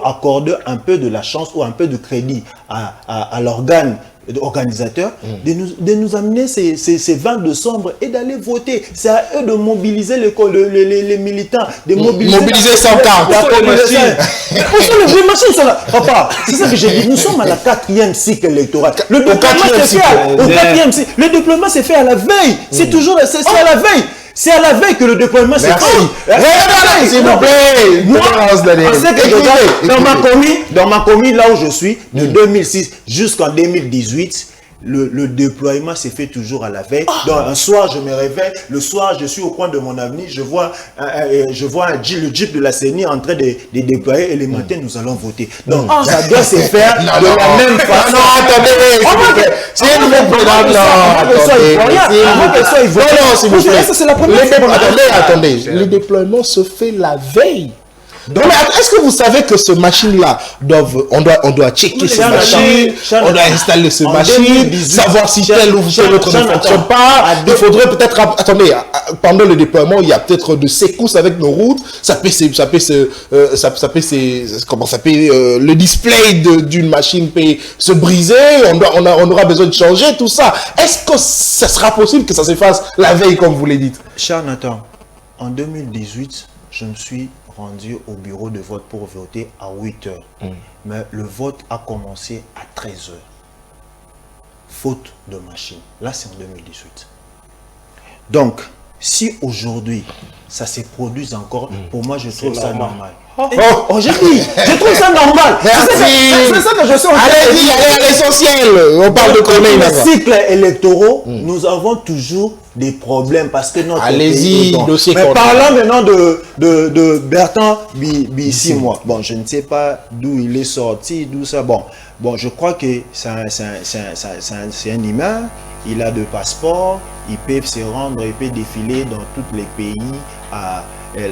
accorder un peu de la chance ou un peu de crédit à l'organe organisateur de nous amener ces 20 décembre et d'aller voter. C'est à eux de mobiliser les militants, de mobiliser 100 cartes. Les machines sont là. Papa, c'est ça que j'ai dit. Nous sommes à la 4e cycle électoral. Le déploiement s'est fait à la veille. C'est toujours à la veille. C'est à la veille que le déploiement s'est fait. Regardez, s'il vous plaît. Dans ma commune, là où je suis, de 2006 jusqu'en 2018, le déploiement s'est fait toujours à la veille. Donc un soir, je me réveille. Le soir, je suis au coin de mon avenue. Je vois le jeep de la CENI en train de déployer. Et le matin, nous allons voter. Donc ça doit se faire de la même façon. Non, attendez. C'est une attendez. Le déploiement se fait la veille. Donc, est-ce que vous savez que ce machine-là, on doit checker ce machine, on doit installer ce machine, savoir si tel ou tel autre ne fonctionne pas. Il faudrait peut-être, attendez, pendant le déploiement, il y a peut-être de secousses avec nos routes. Le display d'une machine peut se briser. On aura besoin de changer tout ça. Est-ce que ça sera possible que ça se fasse la veille, comme vous l'avez dit? Cher Nathan, en 2018, je me suis rendu au bureau de vote pour voter à 8 h. Mais le vote a commencé à 13 h. Faute de machine. Là, c'est en 2018. Donc, si aujourd'hui, ça se produit encore, pour moi, je trouve ça normal. Je trouve ça normal. C'est ça que je suis en train de dire. Allez à l'essentiel. On parle de Corneille Nangaa. Dans les cycles électoraux, nous avons toujours des problèmes parce que notre pays est dossier. Mais parlons maintenant de Bertrand Bissimois. Bon, je ne sais pas d'où il est sorti, d'où ça. Bon, je crois que c'est un humain. Il a de passeport. Il peut se rendre, il peut défiler dans tous les pays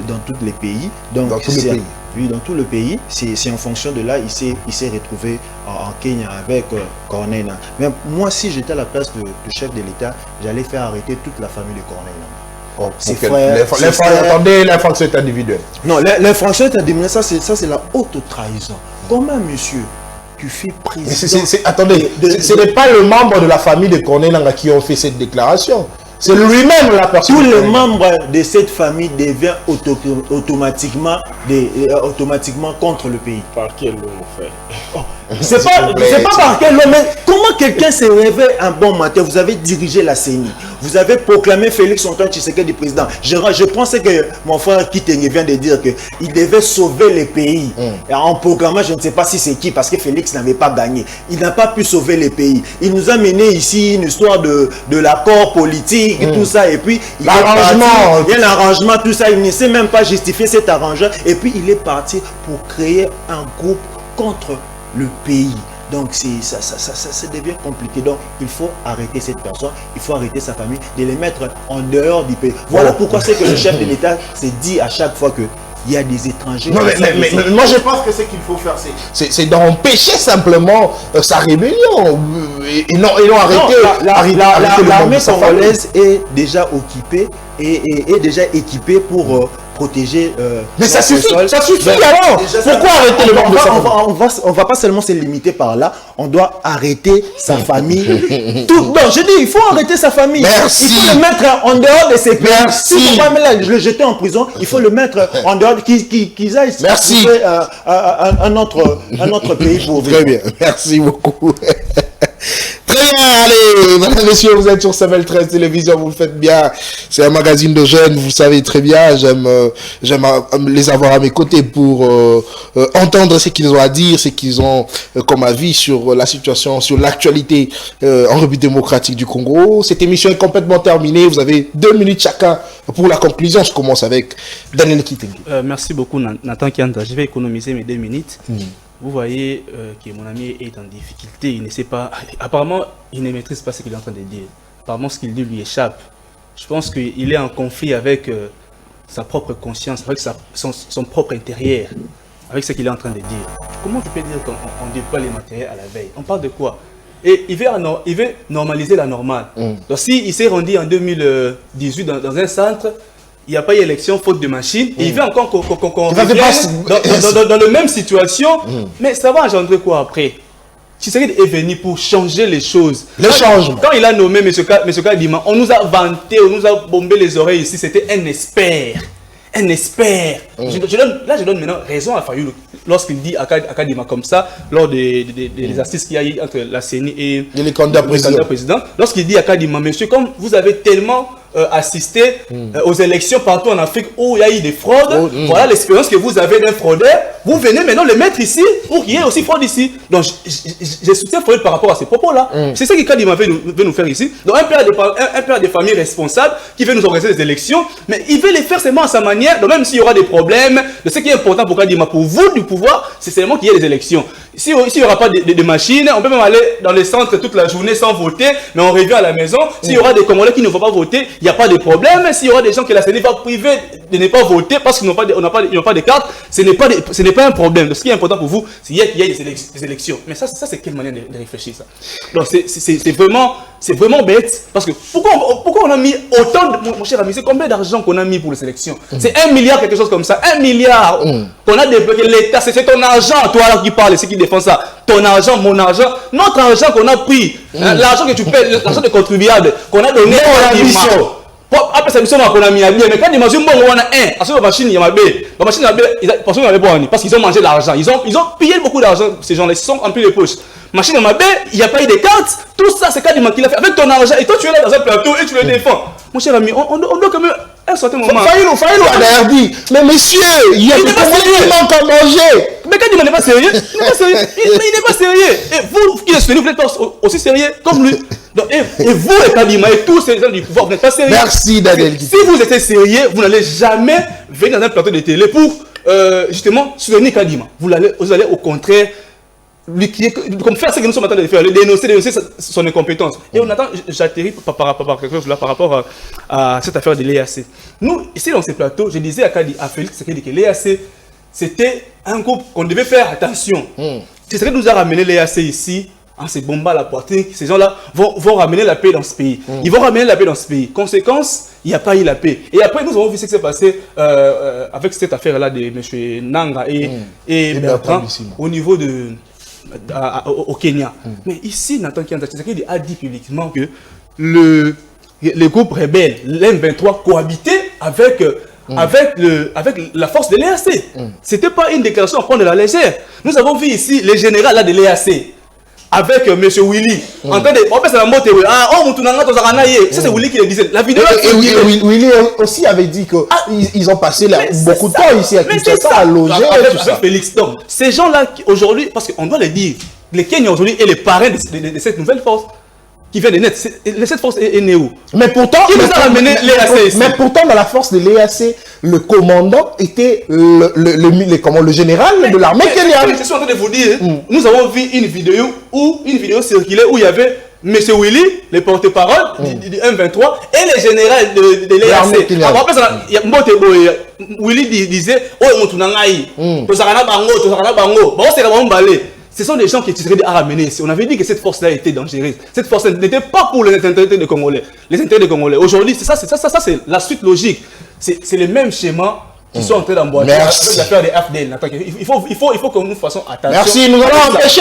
dans tous les pays. Donc, dans tous les pays. Oui, dans tout le pays. C'est en fonction de là, il s'est retrouvé en Kenya avec Corneille. Mais moi, si j'étais à la place du chef de l'État, j'allais faire arrêter toute la famille de Corneille. Oh, attendez, l'infraction est individuelle. Non, l'infraction est individuelle, ça c'est la haute trahison. Comment, monsieur, tu fais président... Attendez, ce n'est pas le membre de la famille de Corneille Nangaa qui ont fait cette déclaration. C'est lui-même la personne. Tous les membres de cette famille deviennent automatiquement contre le pays. Par quel nom on fait? C'est pas par quel nom, mais comment quelqu'un se réveille un bon matin? Vous avez dirigé la CENI, vous avez proclamé Félix Antoine Tshisekedi président. Je pensais que mon frère Kitenge vient de dire qu'il devait sauver le pays. En proclamant, je ne sais pas si c'est qui, parce que Félix n'avait pas gagné. Il n'a pas pu sauver le pays. Il nous a mené ici une histoire de l'accord politique, tout ça, et puis il y a un arrangement, tout ça. Il ne sait même pas justifier cet arrangement, et puis il est parti pour créer un groupe contre le pays. Donc ça devient compliqué. Donc il faut arrêter cette personne, il faut arrêter sa famille, de les mettre en dehors du pays. Voilà pourquoi c'est que le chef de l'État se dit à chaque fois que il y a des étrangers. Non, mais moi je pense que ce qu'il faut faire, c'est d'empêcher simplement sa rébellion. Et non arrêter. L'armée congolaise est déjà occupée et déjà équipée pour protéger. Mais ça suffit alors. Pourquoi arrêter le membre de sa famille? On va pas seulement se limiter par là, on doit arrêter sa famille. Non, je dis, il faut arrêter sa famille. Merci. Il faut le mettre en dehors de ses pays. Merci. Si on va le jeter en prison, il faut le mettre en dehors, qu'ils aillent trouver un autre pays pour vivre. Très bien, merci beaucoup. Très bien, allez, mesdames, messieurs, vous êtes sur Savel 13 Télévision, vous le faites bien. C'est un magazine de jeunes, vous le savez très bien. J'aime les avoir à mes côtés pour entendre ce qu'ils ont à dire, ce qu'ils ont comme avis sur la situation, sur l'actualité en République démocratique du Congo. Cette émission est complètement terminée. Vous avez 2 minutes chacun pour la conclusion. Je commence avec Daniel Kitenge. Merci beaucoup, Nathan Kianda. Je vais économiser mes 2 minutes. Vous voyez que mon ami est en difficulté, il ne sait pas, apparemment il ne maîtrise pas ce qu'il est en train de dire. Apparemment ce qu'il dit lui échappe. Je pense qu'il est en conflit avec sa propre conscience, avec son propre intérieur, avec ce qu'il est en train de dire. Comment tu peux dire qu'on déploie les matériels à la veille? On parle de quoi? Et il veut normaliser la normale. Donc s'il s'est rendu en 2018 dans un centre, il n'y a pas eu élection faute de machine, et il veut encore qu'on revienne dans la même situation, mais ça va engendrer quoi après? Tshisekedi est venu pour changer les choses. Quand il a nommé M. Kadima, on nous a vanté, on nous a bombé les oreilles ici, c'était un expert. Un expert. Je donne maintenant raison à Fayoulou lorsqu'il dit à Kadima comme ça, lors des assises qu'il y a eu entre la CENI et le candidat président. Lorsqu'il dit à Kadima, monsieur, comme vous avez tellement assisté aux élections partout en Afrique où il y a eu des fraudes, voilà l'expérience que vous avez d'un fraudeur, vous venez maintenant le mettre ici pour qu'il y ait aussi fraude ici. Donc je soutiens Fayoulou par rapport à ces propos-là. C'est ce que Kadima veut nous faire ici. Donc un père de famille responsable qui veut nous organiser des élections, mais il veut les faire seulement à sa manière. Donc même s'il y aura des problèmes, ce qui est important pour Kadima, pour vous du pouvoir, c'est seulement qu'il y ait des élections. S'il n'y aura pas de machines, on peut même aller dans les centres toute la journée sans voter, mais on revient à la maison. S'il y aura des Congolais qui ne vont pas voter, il n'y a pas de problème. S'il y aura des gens que la CENI va priver de ne pas voter parce qu'ils n'ont pas de carte, ce n'est pas un problème. Donc, ce qui est important pour vous, c'est qu'il y ait des élections. Mais ça c'est quelle manière de réfléchir ça? Donc c'est vraiment bête. Parce que pourquoi on a mis autant de... Mon cher ami, c'est combien d'argent qu'on a mis pour les élections? C'est 1 milliard, quelque chose comme ça. 1 milliard qu'on a débloqué. L'État, c'est ton argent, toi là qui parles, c'est qui défend ça. Ton argent, mon argent, notre argent qu'on a pris, l'argent que tu paies, l'argent des contribuables, qu'on a donné à la mission. Après cette mission, on a mis à bien. Mais quand ils m'ont on a un, à ce machine, il y a la machine, parce qu'ils ont mangé l'argent. Ils ont pillé beaucoup d'argent, ces gens-là, ils se sont remplis les poches. Machine à Mabé, il n'y a pas eu de cartes, tout ça c'est Kadima qui l'a fait avec ton argent. Et toi tu es là dans un plateau et tu le défends. Mon cher ami, on doit quand même un certain moment. Fayoulou a d'ailleurs dit, mais messieurs, il y a des Congolais qui manquent à manger. Mais Kadima n'est pas sérieux. Il n'est pas sérieux. Et vous qui êtes vous êtes aussi sérieux comme lui. Donc, et vous et Kadima et tous ces gens du pouvoir, vous n'êtes pas sérieux. Merci Daniel. Si vous étiez sérieux, vous n'allez jamais venir dans un plateau de télé pour justement soutenir Kadima. Vous allez au contraire comme faire ce que nous sommes en train de faire, le dénoncer son incompétence. Et on attend, j'atterris par rapport à cette affaire de l'EAC. Nous, ici dans ces plateaux, je disais à Félix que l'EAC, c'était un groupe qu'on devait faire attention. C'est ce qui nous a ramené l'EAC ici, en se bombant à la poitrine. Ces gens-là vont ramener la paix dans ce pays. Ils vont ramener la paix dans ce pays. Conséquence, il n'y a pas eu la paix. Et après, nous avons vu ce qui s'est passé avec cette affaire-là de M. Nanga et Bertrand au niveau au Kenya. Mais ici, Nathan Kianza Tshisekedi a dit publiquement que les groupes rebelles, l'M23, cohabitaient avec la force de l'EAC. Ce n'était pas une déclaration à prendre de la légère. Nous avons vu ici les généraux là de l'EAC avec M. Willy en train de... c'est Willy qui le disait. La vidéo Willy aussi avait dit qu'ils ont passé beaucoup de temps ici à Kinshasa à loger. Avec Félix. Donc, ces gens-là, aujourd'hui, parce qu'on doit le dire, les Kenyans aujourd'hui est les parrains de cette nouvelle force qui vient de naître. Cette force est née où? Mais pourtant, dans la force de l'EAC, le commandant était le général de l'armée kenyane. Je suis en train de vous dire, nous avons vu une vidéo circulait où il y avait M. Willy, le porte-parole du M23, et les généraux de l'EAC. Willy disait, ce sont des gens qui Tshisekedi a ramenés ici. On avait dit que cette force-là était dangereuse. Cette force n'était pas pour les intérêts des Congolais. Les intérêts des Congolais. Aujourd'hui, c'est la suite logique. C'est le même schéma qui sont en train d'emboîter avec l'affaire des FDL. Il faut que nous fassions attention. Merci, nous allons empêcher.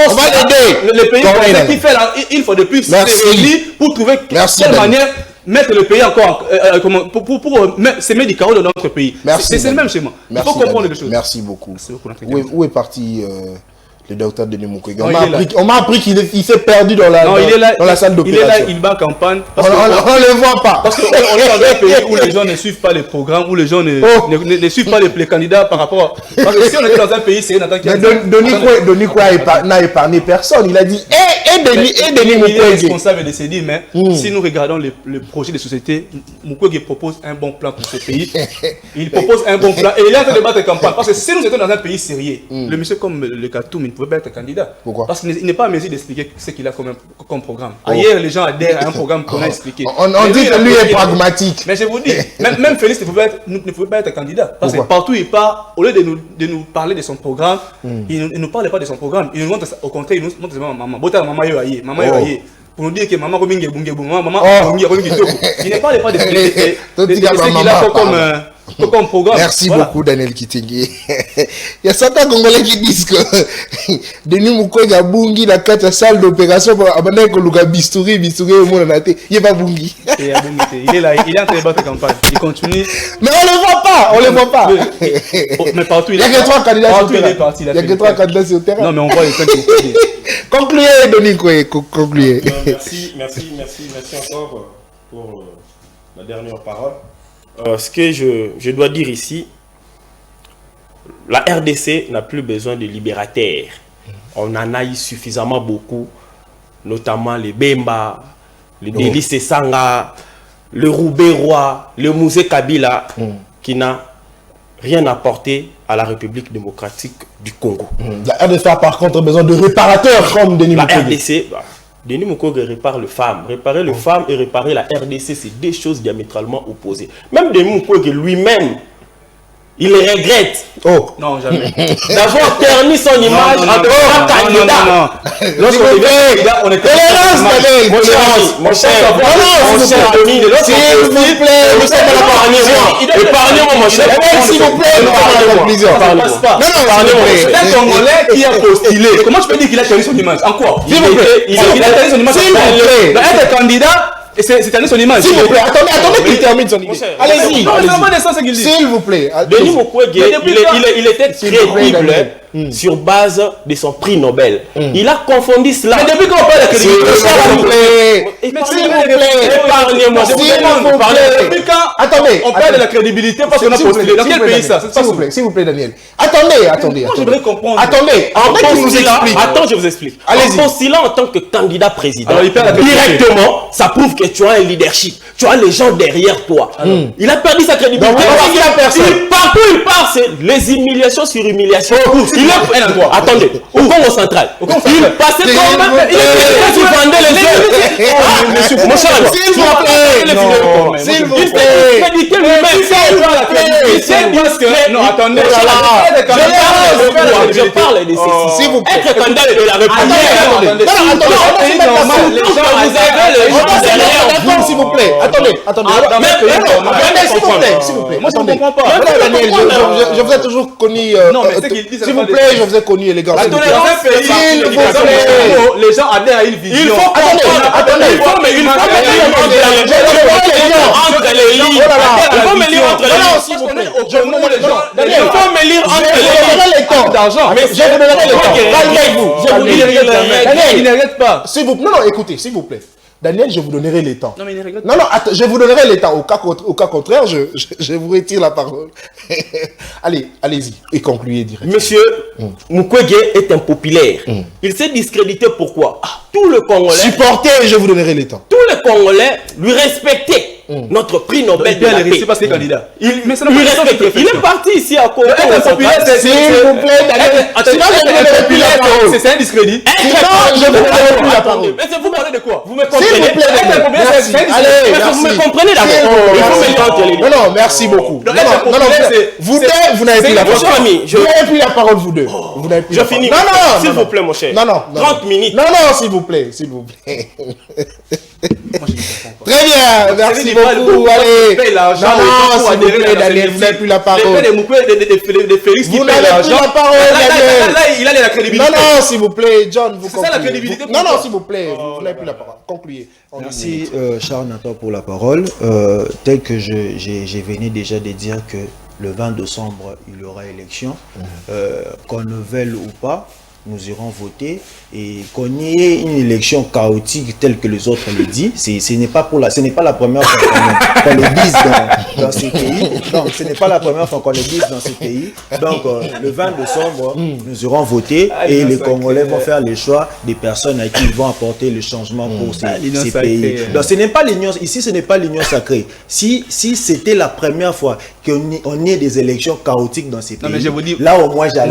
On va l'aider. Le pays français qui fait une fois de plus se réunit pour trouver quelle manière mettre le pays encore pour semer du chaos dans notre pays. C'est le même schéma. Il faut comprendre les choses. Merci beaucoup. Où est parti le docteur Denis Mukwege? On m'a appris qu'il s'est perdu dans la salle d'opération. Il est là, il bat campagne. On ne le voit pas. Parce qu'on est dans un pays où les gens ne suivent pas les programmes, où les gens ne suivent pas les candidats par rapport. Parce que si on était dans un pays, c'est Nathan qui a... Denis n'a épargné personne. Il a dit Denis Mukwege. Il est responsable de se dire, mais si nous regardons le projet de société, Mukwege propose un bon plan pour ce pays. Il propose un bon plan et il est en train de battre campagne. Parce que si nous étions dans un pays sérieux, le monsieur comme le Katoum, il ne pouvait pas être candidat. Pourquoi? Parce qu'il n'est pas en mesure d'expliquer ce qu'il a comme programme. Ailleurs, les gens adhèrent à un programme qu'on a expliqué. On dit que lui est pragmatique. Mais je vous dis, même Félix ne pouvait pas être candidat. Parce que partout il part, au lieu de nous parler de son programme, il ne nous parle pas de son programme. Il nous montre, au contraire, il nous montre maman. Maman yoaye. Pour nous dire que maman il ne parle pas de ce qu'il a comme programme. Merci beaucoup Daniel Kitenge. Il y a certains Congolais qui disent que Denis Mukwege a bungi la 4 salle d'opération pour abandonner que Luka Bistouri au monde a été. Il n'est pas bungi. Il est là, il est en train de battre campagne. Il continue. Mais on le voit pas. Mais partout il y a que 3 candidats sur le terrain. Il y a que 3 candidats sur le terrain. Non mais on voit les trucs. Concluez Denis Mukwege, concluez. Merci encore pour la dernière parole. Ce que je dois dire ici, la RDC n'a plus besoin de libérateurs. On en a eu suffisamment beaucoup, notamment les Bemba, le Délice Sanga, le Roubaix-Roi, le Musée Kabila, qui n'a rien apporté à la République démocratique du Congo. La RDC a par contre besoin de réparateurs comme Denis Mukwege. La RDC... Denis Mukwege répare le FAM. Réparer le FAM et réparer la RDC, c'est deux choses diamétralement opposées. Même Denis Mukwege lui-même, il regrette. Non, jamais. D'avoir terni son image en tant que candidat. Lorsqu'on était candidat, on était... Mon cher Denis, s'il vous plaît, nous sommes à la épargnez-moi, mon cher. S'il vous plaît, un Congolais qui a postulé. Comment tu peux dire qu'il a terni son image? En quoi? Il a terni son image. Être candidat, et c'est terminé son image. S'il vous plaît, attendez qu'il termine son image. Allez-y. S'il vous plaît. Denis Mukwege, il était crédible sur base de son prix Nobel. Il a confondu cela. Mais depuis qu'on parle de crédibilité, s'il vous plaît. Épargnez-moi. Depuis quand on parle de la crédibilité parce qu'on a postulé? Dans quel pays ça? S'il vous plaît, Daniel. Attendez. Moi, je voudrais comprendre. Attendez. Attends, je vous explique. En postulant en tant que candidat président, directement, ça prouve que tu as un leadership. Tu as les gens derrière toi. Il a perdu sa crédibilité. Partout où il part, c'est les humiliations sur humiliation. est attendez, au Congo central. Il passait comme il vendait les yeux. Mon cher, s'il vous plaît, s'il vous plaît. Non, attendez, je parle de ceci. S'il vous plaît. Être candidat de la République. S'il vous plaît. Attendez. S'il vous plaît. Moi, je ne comprends pas. Daniel, je vous ai toujours connu. Non, mais ce qu'il dit, s'il vous plaît, je vous ai connu, élégant. Attendez, dans un pays, les gens adhèrent à une vision. Il faut attendez, il faut me lire entre les lignes. Il faut me lire entre les lignes. S'il vous plaît. Il faut me lire entre les lignes. D'argent. Mais je vous donnerai le temps. Calmez-vous. Il ne regrette pas. S'il vous plaît. Non, écoutez, s'il vous plaît. Daniel, je vous donnerai les temps. Non, mais il ne regrette pas. Non, attends, je vous donnerai les temps. Au cas contraire, je vous retire la parole. Allez-y et concluez directement. Monsieur Mukwege est impopulaire. Il s'est discrédité. Pourquoi? Tout le Congolais. Supportez et je vous donnerai les temps. Tous les Congolais lui respectaient. Notre prix Nobel de la paix. C'est pas ses candidats. Mais ça il est parti ici à Congo. S'il vous plaît, Daniel. C'est un discrédit. Je vous donnerai plus la parole. Mais vous parlez de quoi? Vous me S'il vous plaît, comprenez? Vous me comprenez d'abord. Non, merci beaucoup. Non, vous n'avez plus la parole. Vous n'avez plus la parole, vous deux. Je finis. Non, s'il vous plaît, mon cher. Non. 30 minutes. Non, s'il vous plaît. Très bien, merci beaucoup. Allez. Non, s'il vous plaît, Daniel, vous n'avez plus la parole. Vous n'avez plus la parole, Daniel. Là, il a la crédibilité. Non, s'il vous plaît, John, vous concluez. C'est ça la crédibilité. Non, s'il vous plaît, vous n'avez plus la parole. Concluez. Merci Charles Nathan pour la parole. Tel que j'ai venu déjà de dire que le 20 décembre, il y aura élection. Qu'on le veuille ou pas, nous irons voter. Et qu'on y ait une élection chaotique telle que les autres le disent, ce n'est pas la première fois qu'on le dise dans ce pays. Donc, ce n'est pas la première fois qu'on le dise dans ce pays. Donc, le 20 décembre, nous irons voter et les Congolais vont faire le choix des personnes à qui ils vont apporter le changement pour ces pays. Donc, ce n'est pas l'union, ici, ce n'est pas l'union sacrée. Si c'était la première fois qu'on ait des élections chaotiques dans ces pays, mais je vous dis, là au moins j'allais.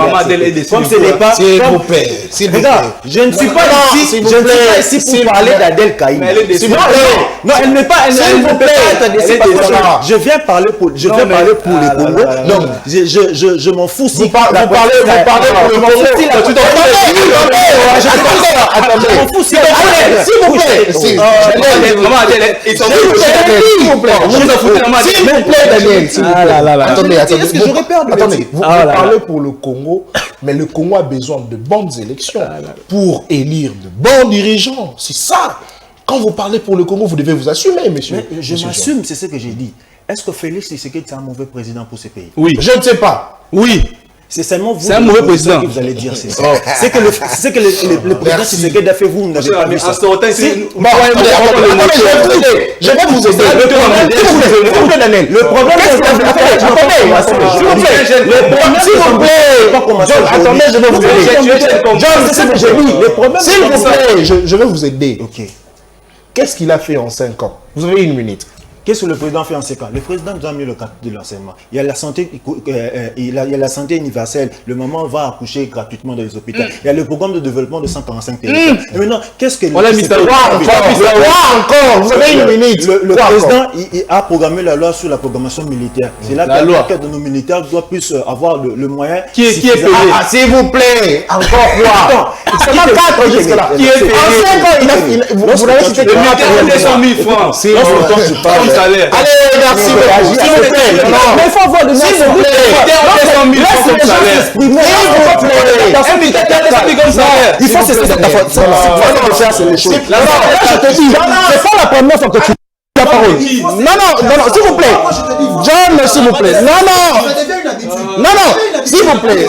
Comme ce n'est pas. S'il vous plaît. Je ne suis pas ici pour parler d'Adèle Caïm. Non, elle n'est pas. Je viens parler pour les Congo. Donc, je m'en fous si vous parlez pour le Congo. Attendez. Je m'en fous si s'il vous plaît. S'il vous plaît, Daniel. Attendez. Est-ce que j'aurais peur de attendez, vous parlez pour le Congo, mais le Congo a besoin de bonnes élections pour élire de bons dirigeants. C'est ça. Quand vous parlez pour le Congo, vous devez vous assumer, monsieur. Mais je m'assume, c'est ce que j'ai dit. Est-ce que Félix Tshisekedi est un mauvais président pour ce pays? Oui. Je ne sais pas. Oui. C'est seulement vous. C'est un mauvais président. Que vous allez dire, c'est ça. C'est que le président Tshisekedi a fait, vous n'avez pas vu ça. Je vais vous aider. Le problème, attendez, je vais vous aider. John, c'est ce que j'ai dit. S'il vous plaît, je vais vous aider. Ok. Qu'est-ce qu'il a fait en 5 ans? Vous avez 1 minute. Qu'est-ce que le président fait en 5 ans? Le président nous a mis le cadre de l'enseignement. Il y a la santé, il y a la santé universelle. Le maman va accoucher gratuitement dans les hôpitaux. Il y a le programme de développement de 145 territoires. Et maintenant, qu'est-ce que... On l'a mis encore. Vous avez 1 minute. Le président il a programmé la loi sur la programmation militaire. C'est là que nos militaires doivent plus avoir le moyen... Qui est payé? S'il vous plaît. Encore quoi? C'est pas 4 jusque-là. Qui est payé? En 5 ans, vous l'avez cité comme 200 000 francs. C'est allez, merci beaucoup. S'il vous plaît. Mais il faut avoir de s'il vous plaît. Il faut cesser cette affaire. C'est les choses. C'est pas la première fois que tu la parole. Non, s'il vous plaît. John, s'il vous plaît. Non, s'il vous plaît.